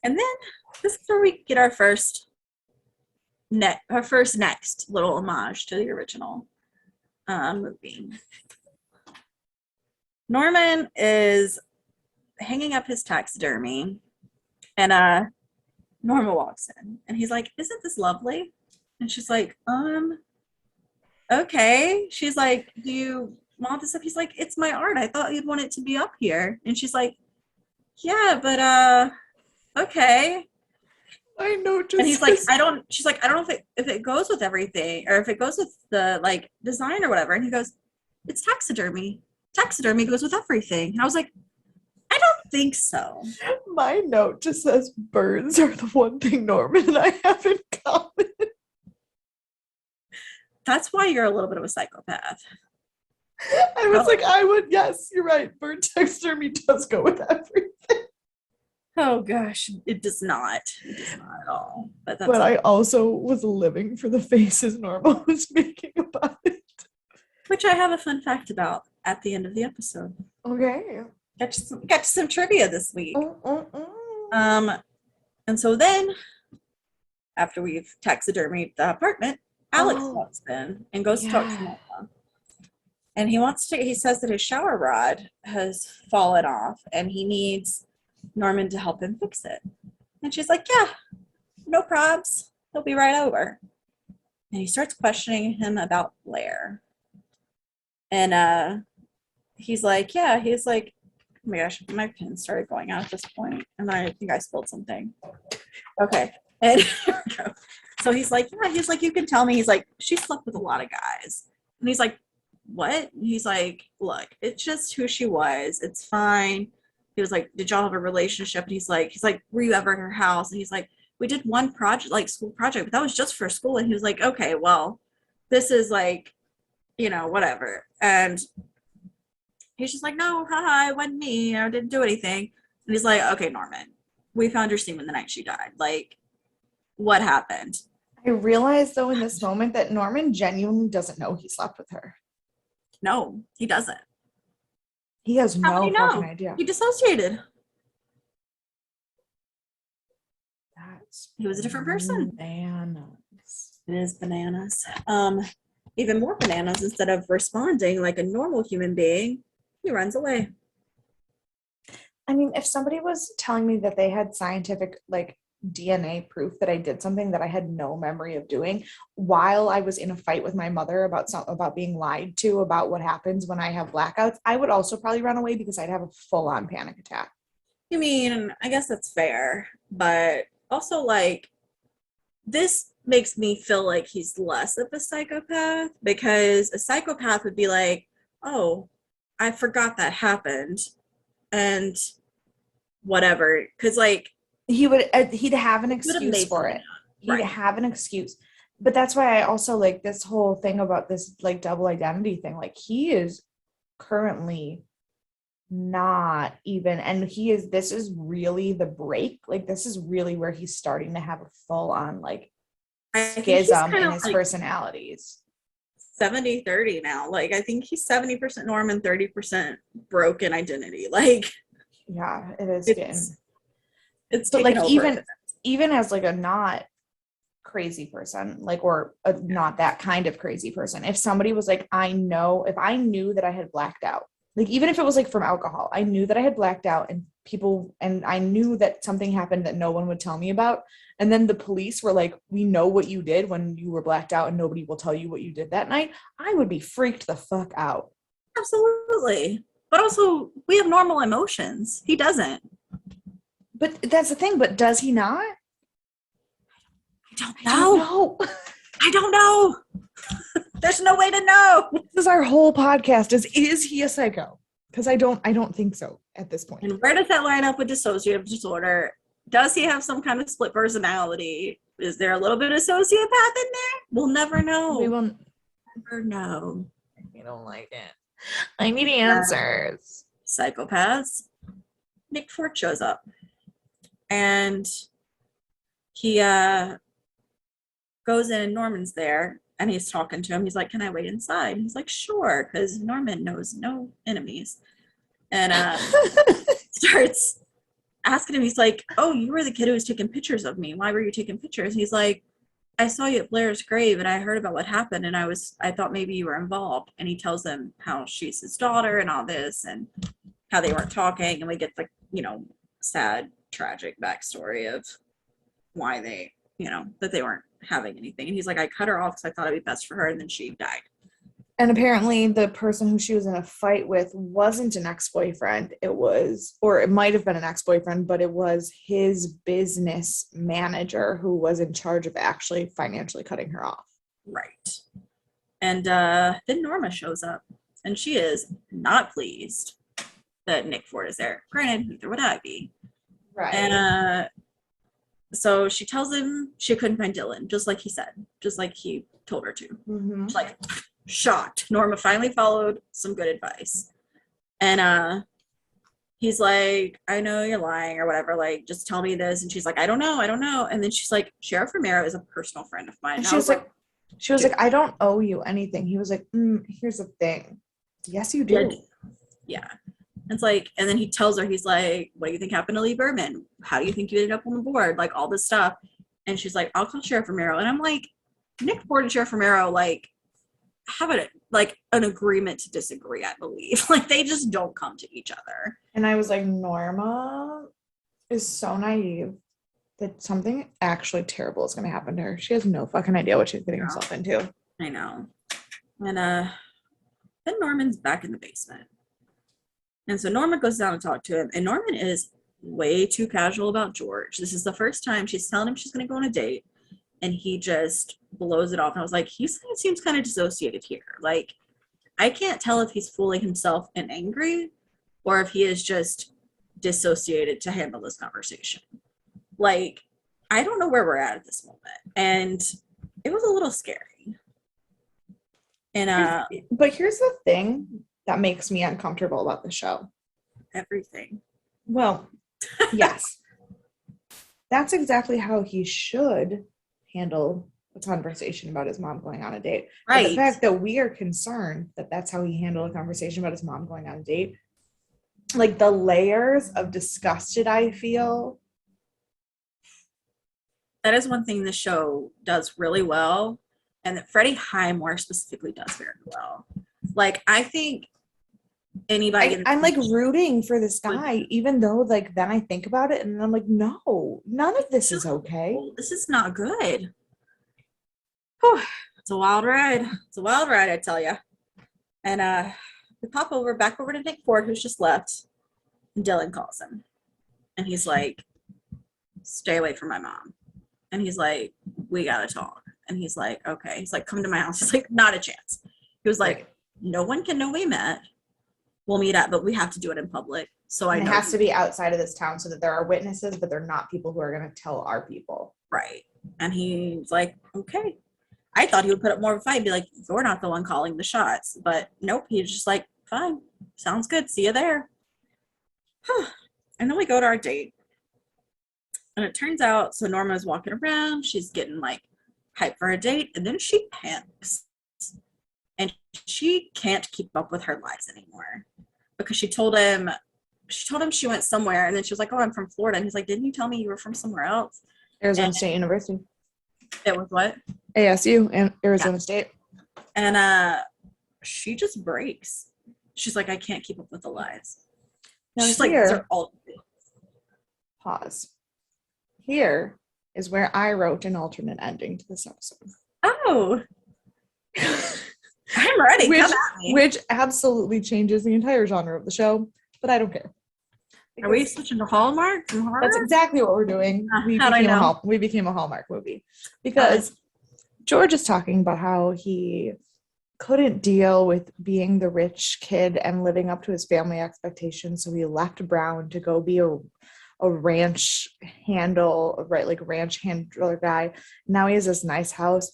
And then this is where we get our first next little homage to the original movie. Norman is hanging up his taxidermy, and Norma walks in, and he's like, "Isn't this lovely?" And she's like, okay. She's like, "Do you want this up?" He's like, "It's my art. I thought you'd want it to be up here." And she's like, "Yeah, but okay." I know. And he's like, she's like, "I don't know if it goes with everything, or if it goes with the like design or whatever." And he goes, "It's taxidermy. Taxidermy goes with everything." And I was like, "I don't think so." My note just says birds are the one thing Norman and I have in common. That's why you're a little bit of a psychopath. I was yes, you're right. Bird taxidermy does go with everything. Oh gosh, it does not. It does not at all. But I also was living for the faces Norma was making about it. Which I have a fun fact about at the end of the episode. Okay. Got some trivia this week. And so then, after we've taxidermied the apartment, Alex walks in and goes to talk to Norma. And he says that his shower rod has fallen off and he needs Norman to help him fix it. And she's like, "Yeah, no probs. He'll be right over." And he starts questioning him about Blair. And he's like, oh my gosh, my pen started going out at this point, and I think I spilled something. Okay. And here we go. So he's like, "You can tell me." He's like, "She slept with a lot of guys." And he's like, "What?" And he's like, "Look, it's just who she was. It's fine." He was like, "Did y'all have a relationship?" And he's like, "Were you ever at her house?" And he's like, "We did one project, like school project, but that was just for school." And he was like, "Okay, well, this is like, whatever." And he's just like, "No, haha, it wasn't me. I didn't do anything." And he's like, "Okay, Norman, we found your semen the night she died. Like, what happened?" I realized though in this moment that Norman genuinely doesn't know he slept with her. No, he doesn't. He has no fucking idea. He dissociated. He was a different person. Bananas. It is bananas. Even more bananas. Instead of responding like a normal human being, he runs away. I mean, if somebody was telling me that they had scientific like DNA proof that I did something that I had no memory of doing while I was in a fight with my mother about being lied to about what happens when I have blackouts, I would also probably run away because I'd have a full-on panic attack. I mean, I guess that's fair, but also like this makes me feel like he's less of a psychopath, because a psychopath would be like, "Oh, I forgot that happened," and whatever, because like he'd have an excuse for it. He'd have an excuse. But that's why I also like this whole thing about this like double identity thing. Like he is currently not even, and this is really the break. Like this is really where he's starting to have a full on like schism in his personalities. 70-30 now. Like I think he's 70% Norman, 30% broken identity. Like yeah, it is it's but like even as like a not crazy person, like, or a not that kind of crazy person, if somebody was like, if I knew that I had blacked out, like even if it was like from alcohol, I knew that I had blacked out and I knew that something happened that no one would tell me about, and then the police were like, "We know what you did when you were blacked out and nobody will tell you what you did that night," I would be freaked the fuck out. Absolutely. But also we have normal emotions. He doesn't. But that's the thing. But does he not? I don't know. There's no way to know. This is our whole podcast. Is he a psycho? Because I don't think so at this point. And where does that line up with dissociative disorder? Does he have some kind of split personality? Is there a little bit of sociopath in there? We'll never know. We will never know. We don't like it. I need answers. Psychopaths. Nick Ford shows up. And he goes in and Norman's there and he's talking to him. He's like, can I wait inside? He's like, sure, because Norman knows no enemies. And starts asking him, he's like, oh, you were the kid who was taking pictures of me. Why were you taking pictures? And he's like, I saw you at Blair's grave and I heard about what happened and I thought maybe you were involved. And he tells him how she's his daughter and all this and how they weren't talking. And we get the, sad, tragic backstory of why they, that they weren't having anything. And he's like, I cut her off because I thought it'd be best for her. And then she died. And apparently the person who she was in a fight with wasn't an ex-boyfriend. It was, or it might have been an ex-boyfriend, but it was his business manager who was in charge of actually financially cutting her off. Right. And then Norma shows up and she is not pleased that Nick Ford is there. Granted, neither would I be. Right. And so she tells him she couldn't find Dylan, just like he said, just like he told her to. Mm-hmm. Like, shocked. Norma finally followed some good advice. And he's like, I know you're lying or whatever, like, just tell me this. And she's like, I don't know. And then she's like, Sheriff Romero is a personal friend of mine. And she was like, I don't owe you anything. He was like, here's the thing. Yes, you do. Yeah. It's like, and then he tells her, he's like, what do you think happened to Lee Berman? How do you think you ended up on the board? Like, all this stuff. And she's like, I'll call Sheriff Romero. And I'm like, Nick Ford and Sheriff Romero, like, have an agreement to disagree, I believe. Like, they just don't come to each other. And I was like, Norma is so naive that something actually terrible is going to happen to her. She has no fucking idea what she's getting herself into. I know. And then Norman's back in the basement. And so Norman goes down to talk to him. And Norman is way too casual about George. This is the first time she's telling him she's going to go on a date. And he just blows it off. And I was like, he seems kind of dissociated here. Like, I can't tell if he's fooling himself and angry or if he is just dissociated to handle this conversation. Like, I don't know where we're at this moment. And it was a little scary. And but here's the thing that makes me uncomfortable about the show. Everything. Well, yes. That's exactly how he should handle a conversation about his mom going on a date. Right. But the fact that we are concerned that that's how he handled a conversation about his mom going on a date, like the layers of disgusted I feel. That is one thing the show does really well, and that Freddie Highmore specifically does very well. Like, I think anybody... I'm like rooting for this guy, even though like then I think about it and I'm like, no, none of this is okay. This is not good. Whew. It's a wild ride. It's a wild ride, I tell you. And we pop back over to Nick Ford, who's just left, and Dylan calls him. And he's like, stay away from my mom. And he's like, we gotta talk. And he's like, okay. He's like, come to my house. He's like, not a chance. He was like, no one can know we met. We'll meet up, but we have to do it in public. So it has to be outside of this town so that there are witnesses, but they're not people who are going to tell our people. Right. And he's like, okay. I thought he would put up more of a fight and be like, you're not the one calling the shots. But nope, he's just like, fine. Sounds good. See you there. And then we go to our date. And it turns out, so Norma's walking around. She's getting like hyped for a date. And then she panics. And she can't keep up with her lies anymore. Because she told him she went somewhere. And then she was like, oh, I'm from Florida. And he's like, didn't you tell me you were from somewhere else? Arizona State University. It was what? ASU and Arizona State. And she just breaks. She's like, I can't keep up with the lies. Now She's here, like, they're all... Pause. Here is where I wrote an alternate ending to this episode. Oh. I'm ready. Come at me. Which absolutely changes the entire genre of the show, but I don't care. Are we switching to Hallmark? That's exactly what we're doing. We became a Hallmark movie because George is talking about how he couldn't deal with being the rich kid and living up to his family expectations, so he left Brown to go be a a ranch handle, right? Like ranch handler guy. Now he has this nice house.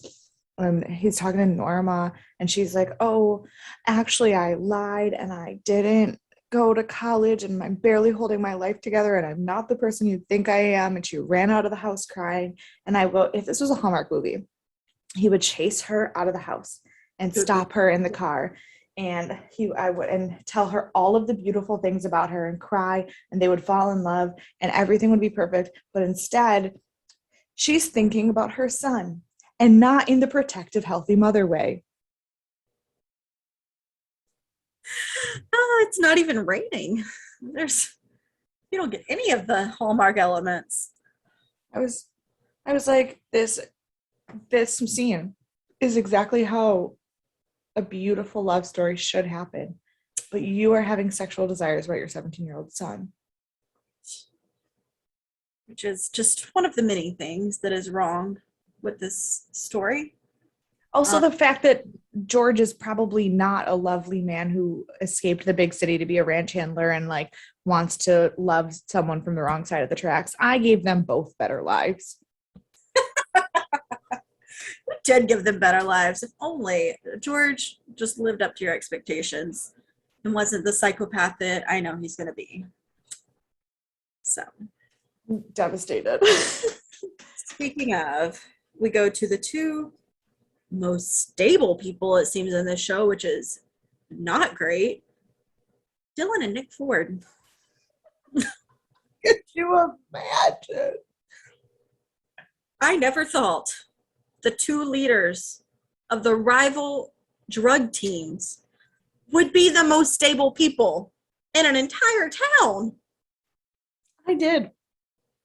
And he's talking to Norma, and she's like, oh, actually, I lied and I didn't go to college and I'm barely holding my life together and I'm not the person you think I am. And she ran out of the house crying. And I will, if this was a Hallmark movie, he would chase her out of the house and stop her in the car. And I would and tell her all of the beautiful things about her and cry, and they would fall in love and everything would be perfect. But instead, she's thinking about her son and not in the protective, healthy mother way. Oh, it's not even raining. You don't get any of the Hallmark elements. I was like, this scene is exactly how a beautiful love story should happen. But you are having sexual desires about your 17-year-old son. Which is just one of the many things that is wrong with this story. Also, the fact that George is probably not a lovely man who escaped the big city to be a ranch handler and like wants to love someone from the wrong side of the tracks. I gave them both better lives. We did give them better lives. If only George just lived up to your expectations and wasn't the psychopath that I know he's going to be. So. Devastated. Speaking of, we go to the two most stable people, it seems, in this show, which is not great. Dylan and Nick Ford. Could you imagine? I never thought the two leaders of the rival drug teams would be the most stable people in an entire town. I did.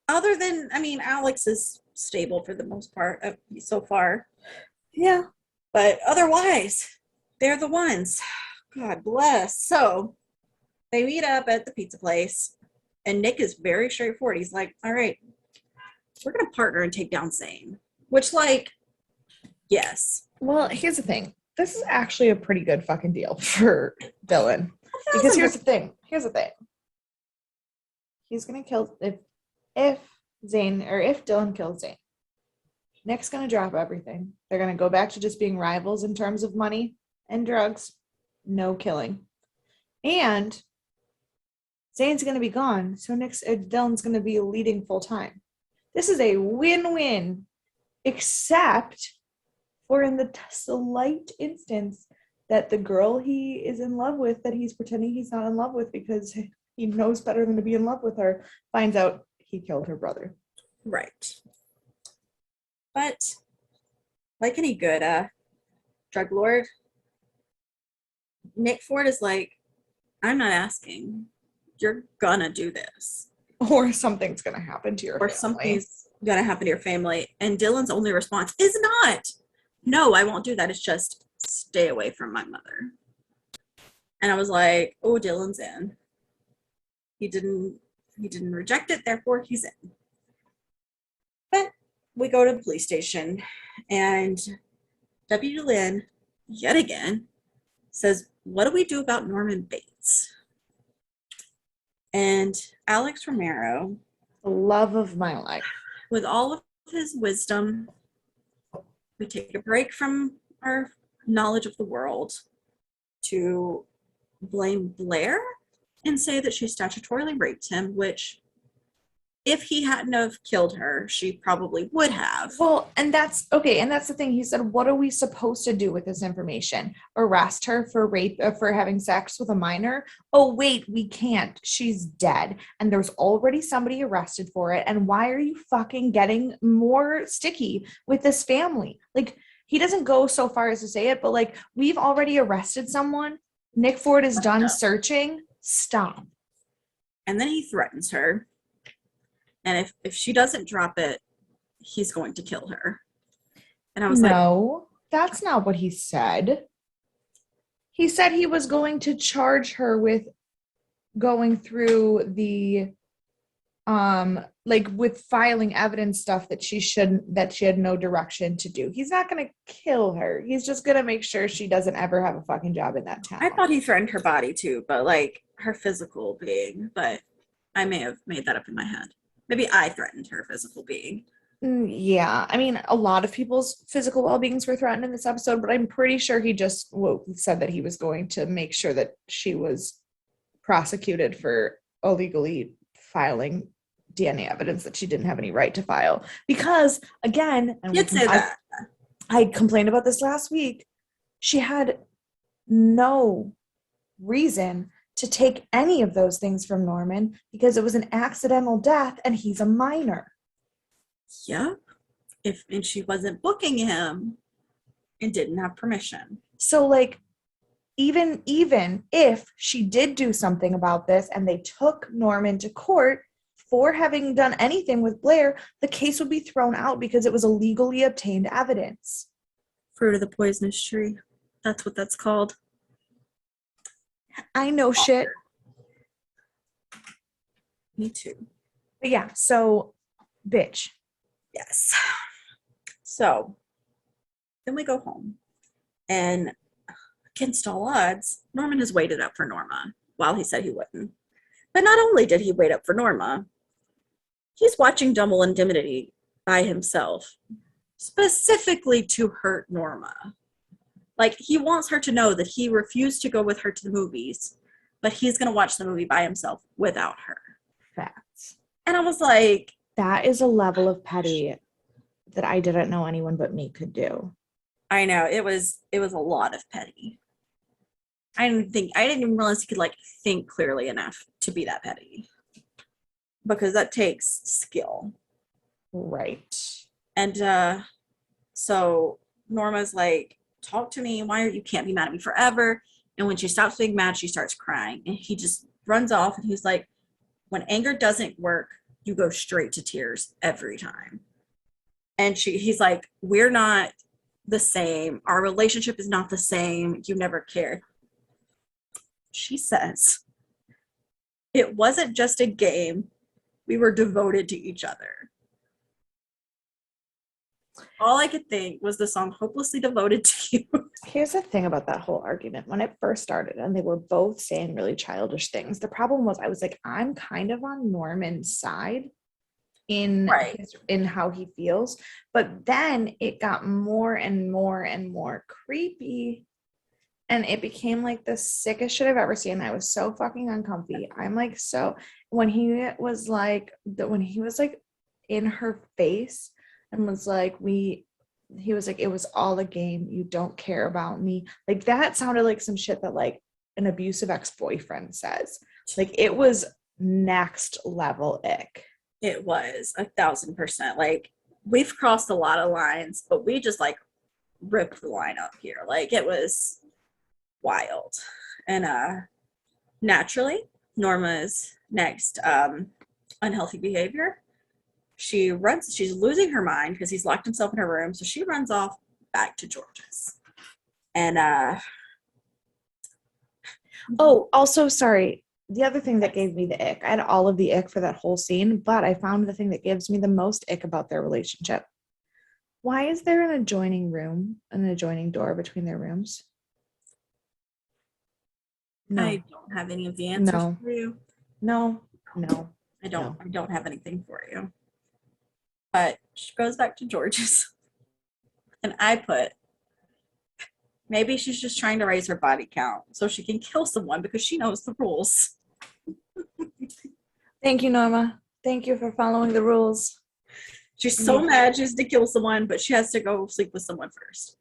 Other than, I mean, Alex is stable for the most part so far. Yeah. But otherwise, they're the ones. God bless. So they meet up at the pizza place, and Nick is very straightforward. He's like, all right, we're going to partner and take down Zane. Which, like, yes. Well, here's the thing. This is actually a pretty good fucking deal for Dylan. Because here's the thing. He's going to kill, if Dylan kills Zane, Nick's going to drop everything. They're going to go back to just being rivals in terms of money and drugs. No killing. And Zane's going to be gone, so Dylan's going to be leading full time. This is a win-win, except for in the slight instance that the girl he is in love with, that he's pretending he's not in love with because he knows better than to be in love with her, finds out he killed her brother. Right. But like any good drug lord, Nick Ford is like, I'm not asking. You're gonna do this. Or something's gonna happen to your family. Or something's gonna happen to your family. And Dylan's only response is not, no, I won't do that. It's just stay away from my mother. And I was like, oh, Dylan's in. He didn't reject it, therefore he's in. But we go to the police station, and Deputy Lynn, yet again, says, what do we do about Norman Bates? And Alex Romero, the love of my life, with all of his wisdom, we take a break from our knowledge of the world to blame Blair and say that she statutorily raped him, which if he hadn't have killed her, she probably would have. Well, and that's okay. And that's the thing. He said, what are we supposed to do with this information? Arrest her for rape, for having sex with a minor? Oh, wait, we can't. She's dead. And there's already somebody arrested for it. And why are you fucking getting more sticky with this family? Like, he doesn't go so far as to say it, but like, we've already arrested someone. Nick Ford is done searching. Stop. And then he threatens her. And if she doesn't drop it, he's going to kill her. And I was like, no, that's not what he said. He said he was going to charge her with going through the, like with filing evidence stuff that she had no direction to do. He's not going to kill her. He's just going to make sure she doesn't ever have a fucking job in that town. I thought he threatened her body too, but like her physical being, but I may have made that up in my head. Maybe I threatened her physical being. Yeah, I mean, a lot of people's physical well-beings were threatened in this episode, but I'm pretty sure he just said that he was going to make sure that she was prosecuted for illegally filing DNA evidence that she didn't have any right to file. Because, again, and You'd say that. I complained about this last week, she had no reason to take any of those things from Norman because it was an accidental death and he's a minor. Yep. And she wasn't booking him and didn't have permission. So like even if she did do something about this and they took Norman to court for having done anything with Blair, the case would be thrown out because it was illegally obtained evidence. Fruit of the poisonous tree. That's what that's called. I know shit. Me too. But yeah, so bitch. Yes. So then we go home, and against all odds, Norman has waited up for Norma while he said he wouldn't. But not only did he wait up for Norma, he's watching Double Indemnity by himself, specifically to hurt Norma. Like, he wants her to know that he refused to go with her to the movies, but he's going to watch the movie by himself without her. Facts. And I was like, that is a level of petty that I didn't know anyone but me could do. I know, it was a lot of petty. I didn't even realize he could like think clearly enough to be that petty, because that takes skill. Right. And so Norma's like, talk to me. You can't be mad at me forever. And when she stops being mad, she starts crying. And he just runs off, and he's like, when anger doesn't work, you go straight to tears every time. And he's like, we're not the same. Our relationship is not the same. You never cared. She says, it wasn't just a game. We were devoted to each other. All I could think was the song Hopelessly Devoted to You. Here's the thing about that whole argument. When it first started and they were both saying really childish things, the problem was I was like, I'm kind of on Norman's side in how he feels. But then it got more and more and more creepy. And it became like the sickest shit I've ever seen. I was so fucking uncomfy. I'm like, so when he was like in her face and was like, he was like, it was all a game. You don't care about me. Like, that sounded like some shit that like an abusive ex-boyfriend says. Like, it was next level ick. It was 1,000%. Like, we've crossed a lot of lines, but we just like ripped the line up here. Like, it was wild. And naturally, Norma's next unhealthy behavior, she's losing her mind because he's locked himself in her room, so she runs off back to George's. And also, sorry, the other thing that gave me the ick, I had all of the ick for that whole scene, but I found the thing that gives me the most ick about their relationship. Why is there an adjoining door between their rooms? No. I don't have any of the answers for you. No. I don't have anything for you. But she goes back to George's. And I put, maybe she's just trying to raise her body count so she can kill someone because she knows the rules. Thank you, Norma. Thank you for following the rules. She's so mad she has to kill someone, but she has to go sleep with someone first.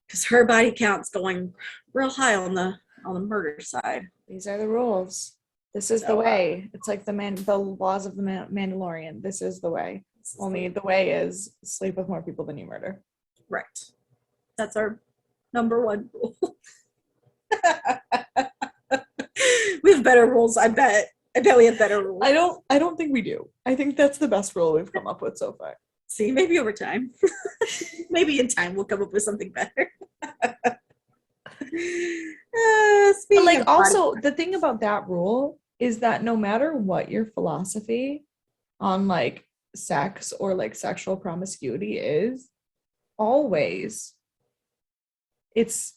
Because her body count's going real high on the murder side. These are the rules. This is the way. It's like the laws of the Mandalorian. This is the way. Only the way is sleep with more people than you murder. Right. That's our number one rule. We have better rules, I bet. I bet we have better rules. I don't think we do. I think that's the best rule we've come up with so far. See, maybe over time. Maybe in time we'll come up with something better. But like, also, the thing about that rule is that no matter what your philosophy on like sex or like sexual promiscuity is, always it's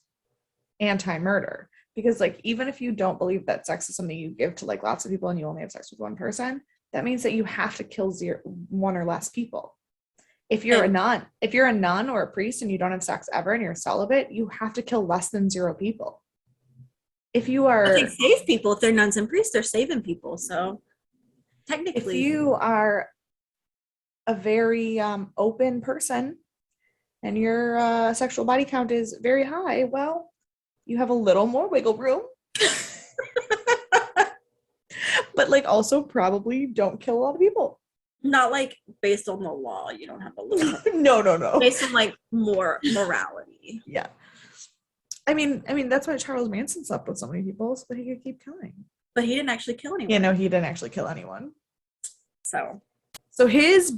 anti-murder, Because like, even if you don't believe that sex is something you give to like lots of people and you only have sex with one person, that means that you have to kill one or less people. If you're a nun or a priest and you don't have sex ever and you're celibate, you have to kill less than 0 people. If you are, But they save people. If they're nuns and priests, they're saving people. So technically, if you are a very open person and your sexual body count is very high, well, you have a little more wiggle room. But like, also probably don't kill a lot of people. not like based on the law, you don't have a little. No. Based on like more morality. Yeah. I mean, that's why Charles Manson slept with so many people, so that he could keep killing. But he didn't actually kill anyone. Yeah, no, he didn't actually kill anyone. So his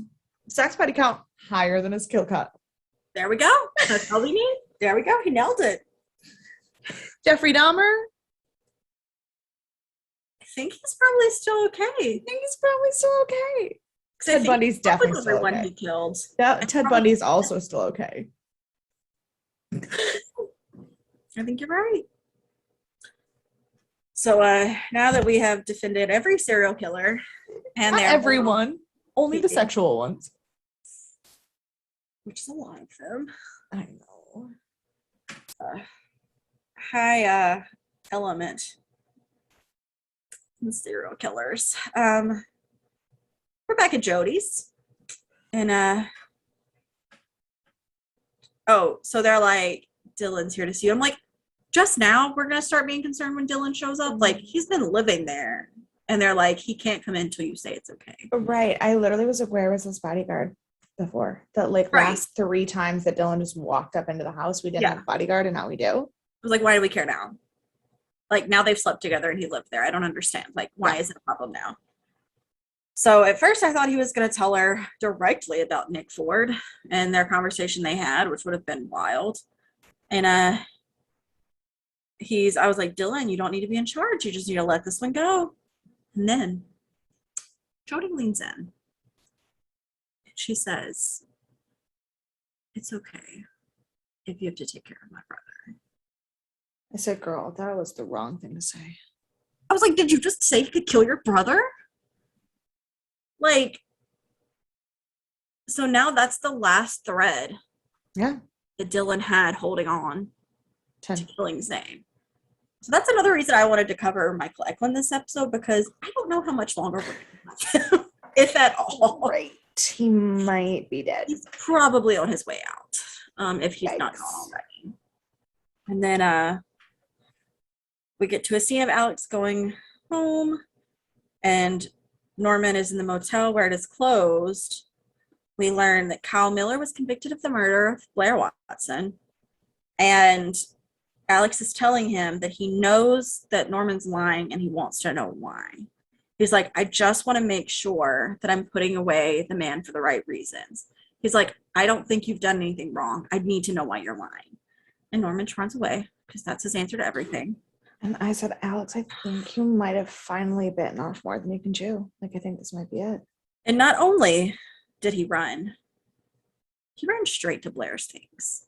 sex body count higher than his kill count. there we go. That's all we need. There we go. He nailed it. Jeffrey Dahmer, I think he's probably still okay. I think he's probably still okay. 'Cause I Ted think Bundy's he slept with definitely still everyone okay. he killed. Yeah, Ted Bundy's also still okay. I think you're right. So now that we have defended every serial killer and Not their everyone, only the sexual ones. which is a lot of them. I know. High element in serial killers. We're back at Jody's. And so they're like, Dylan's here to see you. I'm like, just now we're gonna start being concerned when Dylan shows up. Like, he's been living there. And they're like, he can't come in until you say it's okay. Right. I literally was like, where was this bodyguard before? That like last 3 times that Dylan just walked up into the house, we didn't have a bodyguard, and now we do. I was like, why do we care now? Like, now they've slept together and he lived there. I don't understand. Like, why is it a problem now? So at first I thought he was going to tell her directly about Nick Ford and their conversation they had, which would have been wild. And I was like, Dylan, you don't need to be in charge. You just need to let this one go. And then Jody leans in. And she says, it's okay if you have to take care of my brother. I said, girl, that was the wrong thing to say. I was like, did you just say you could kill your brother? Like, so now that's the last thread. Yeah. That Dylan had holding on 10. to killing Zane. So that's another reason I wanted to cover Michael Eklund this episode, because I don't know how much longer we're going to have him, if at all. Right. He might be dead. He's probably on his way out, if he's not gone already. And then we get to a scene of Alex going home, and Norman is in the motel where it is closed. We learn that Kyle Miller was convicted of the murder of Blair Watson, and Alex is telling him that he knows that Norman's lying and he wants to know why. He's like, I just want to make sure that I'm putting away the man for the right reasons. He's like, I don't think you've done anything wrong. I need to know why you're lying. And Norman runs away because that's his answer to everything. And I said, Alex, I think you might have finally bitten off more than you can chew. Like, I think this might be it. And not only did he ran straight to Blair's things.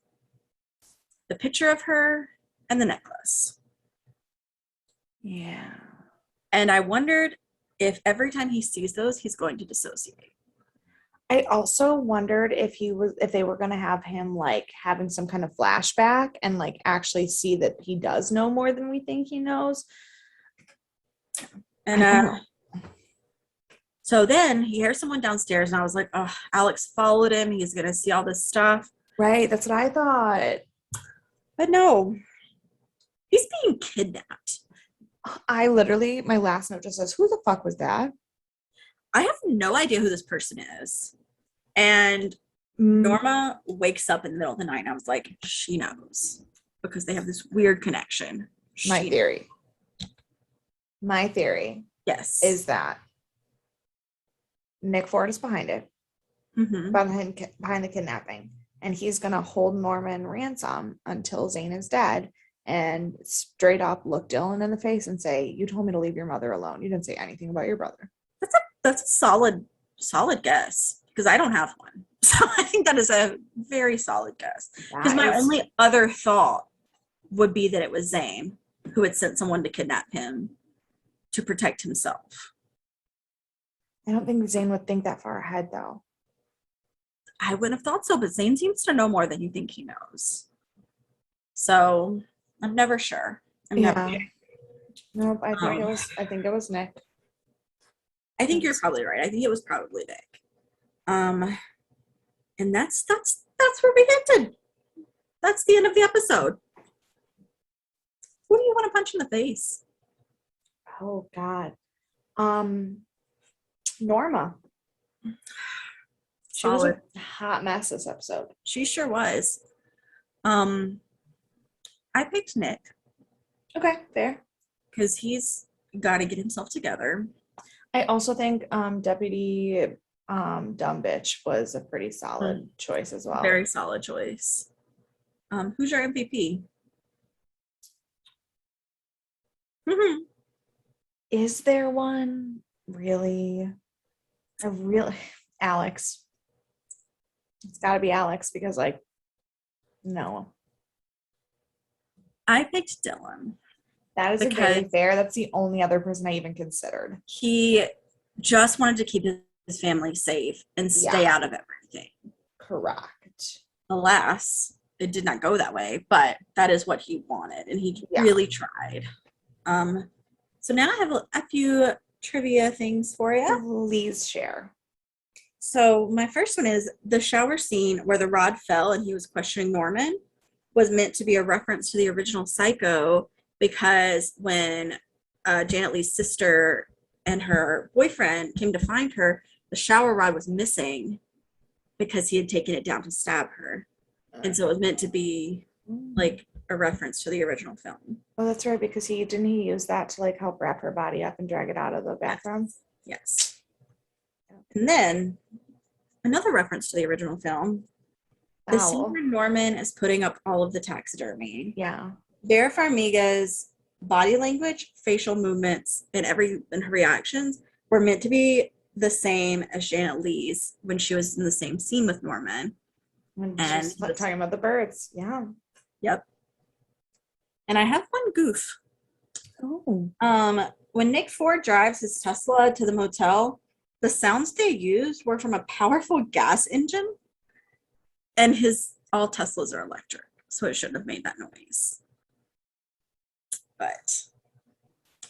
The picture of her and the necklace. Yeah. And I wondered if every time he sees those, he's going to dissociate. I also wondered if they were going to have him like having some kind of flashback and like actually see that he does know more than we think he knows. And so then he hears someone downstairs, and I was like, oh, Alex followed him. He's going to see all this stuff. Right. That's what I thought. But no, he's being kidnapped. I literally, my last note just says, who the fuck was that? I have no idea who this person is. And Norma wakes up in the middle of the night, and I was like, she knows, because they have this weird connection. My theory Yes. is that Nick Ford is behind it, behind the kidnapping, and he's going to hold Norman ransom until Zane is dead and straight up look Dylan in the face and say, you told me to leave your mother alone. You didn't say anything about your brother. That's a solid guess, because I don't have one. So I think that is a very solid guess. Because my only other thought would be that it was Zane who had sent someone to kidnap him to protect himself. I don't think Zane would think that far ahead, though. I wouldn't have thought so, but Zane seems to know more than you think he knows. So I'm never sure. I'm never sure. Nope, I think it was Nick. I think you're probably right. I think it was probably Nick. And that's where we ended. That's the end of the episode. Who do you want to punch in the face? Oh God. Norma. She was a hot mess this episode. She sure was. I picked Nick. Okay, fair. Because he's got to get himself together. I also think Deputy Dumb Bitch was a pretty solid choice as well. Very solid choice. Who's your MVP? Is there one? Really? Alex. It's got to be Alex because, like, no. I picked Dylan. That is very fair. That's the only other person I even considered. He just wanted to keep his family safe and stay out of everything. Correct. Alas, it did not go that way, but that is what he wanted, and he really tried. So now I have a few trivia things for you. Please share. So my first one is the shower scene where the rod fell and he was questioning Norman was meant to be a reference to the original Psycho, because when Janet Leigh's sister and her boyfriend came to find her, the shower rod was missing because he had taken it down to stab her. And so it was meant to be like a reference to the original film. Oh, that's right, because he use that to like help wrap her body up and drag it out of the bathroom. Yes. And then another reference to the original film, the scene where Norman is putting up all of the taxidermy. Yeah. Vera Farmiga's body language, facial movements, and her reactions were meant to be the same as Janet Leigh's when she was in the same scene with Norman. When she's talking about the birds. Yeah. Yep. And I have one goof. Oh. When Nick Ford drives his Tesla to the motel, the sounds they used were from a powerful gas engine, and all Teslas are electric, so it shouldn't have made that noise. But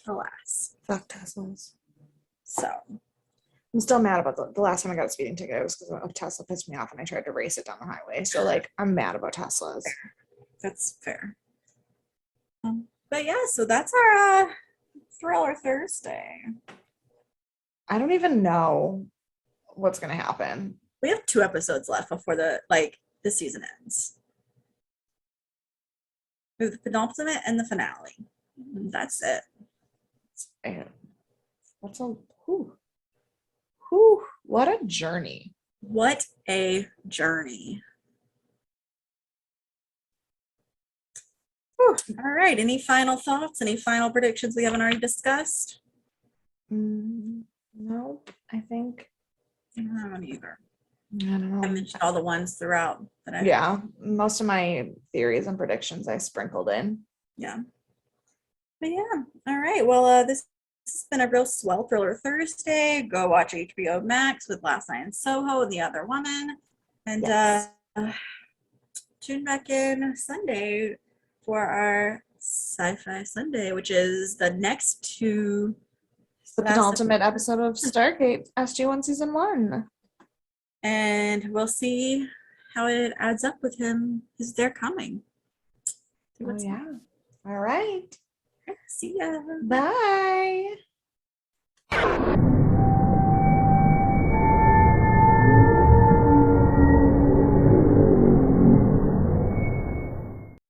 alas. Fuck Teslas. So I'm still mad about the last time I got a speeding ticket. It was because a Tesla pissed me off and I tried to race it down the highway. So like, I'm mad about Teslas. That's fair. But yeah, so that's our Thriller Thursday. I don't even know what's gonna happen. We have 2 episodes left before the season ends. We have the penultimate and the finale. That's it. That's a what a journey. What a journey. Whew. All right. Any final thoughts? Any final predictions we haven't already discussed? No, I think. I don't have any either. I don't know. I mentioned all the ones throughout that most of my theories and predictions I sprinkled in. Yeah. But yeah. All right. Well, this has been a real swell Thriller Thursday. Go watch HBO Max with Last Night in Soho and The Other Woman. And tune back in Sunday for our Sci-Fi Sunday, which is the next 2. The penultimate episode of Stargate SG1 Season 1. And we'll see how it adds up with him because they're coming. Oh, yeah. All right. See ya. Bye.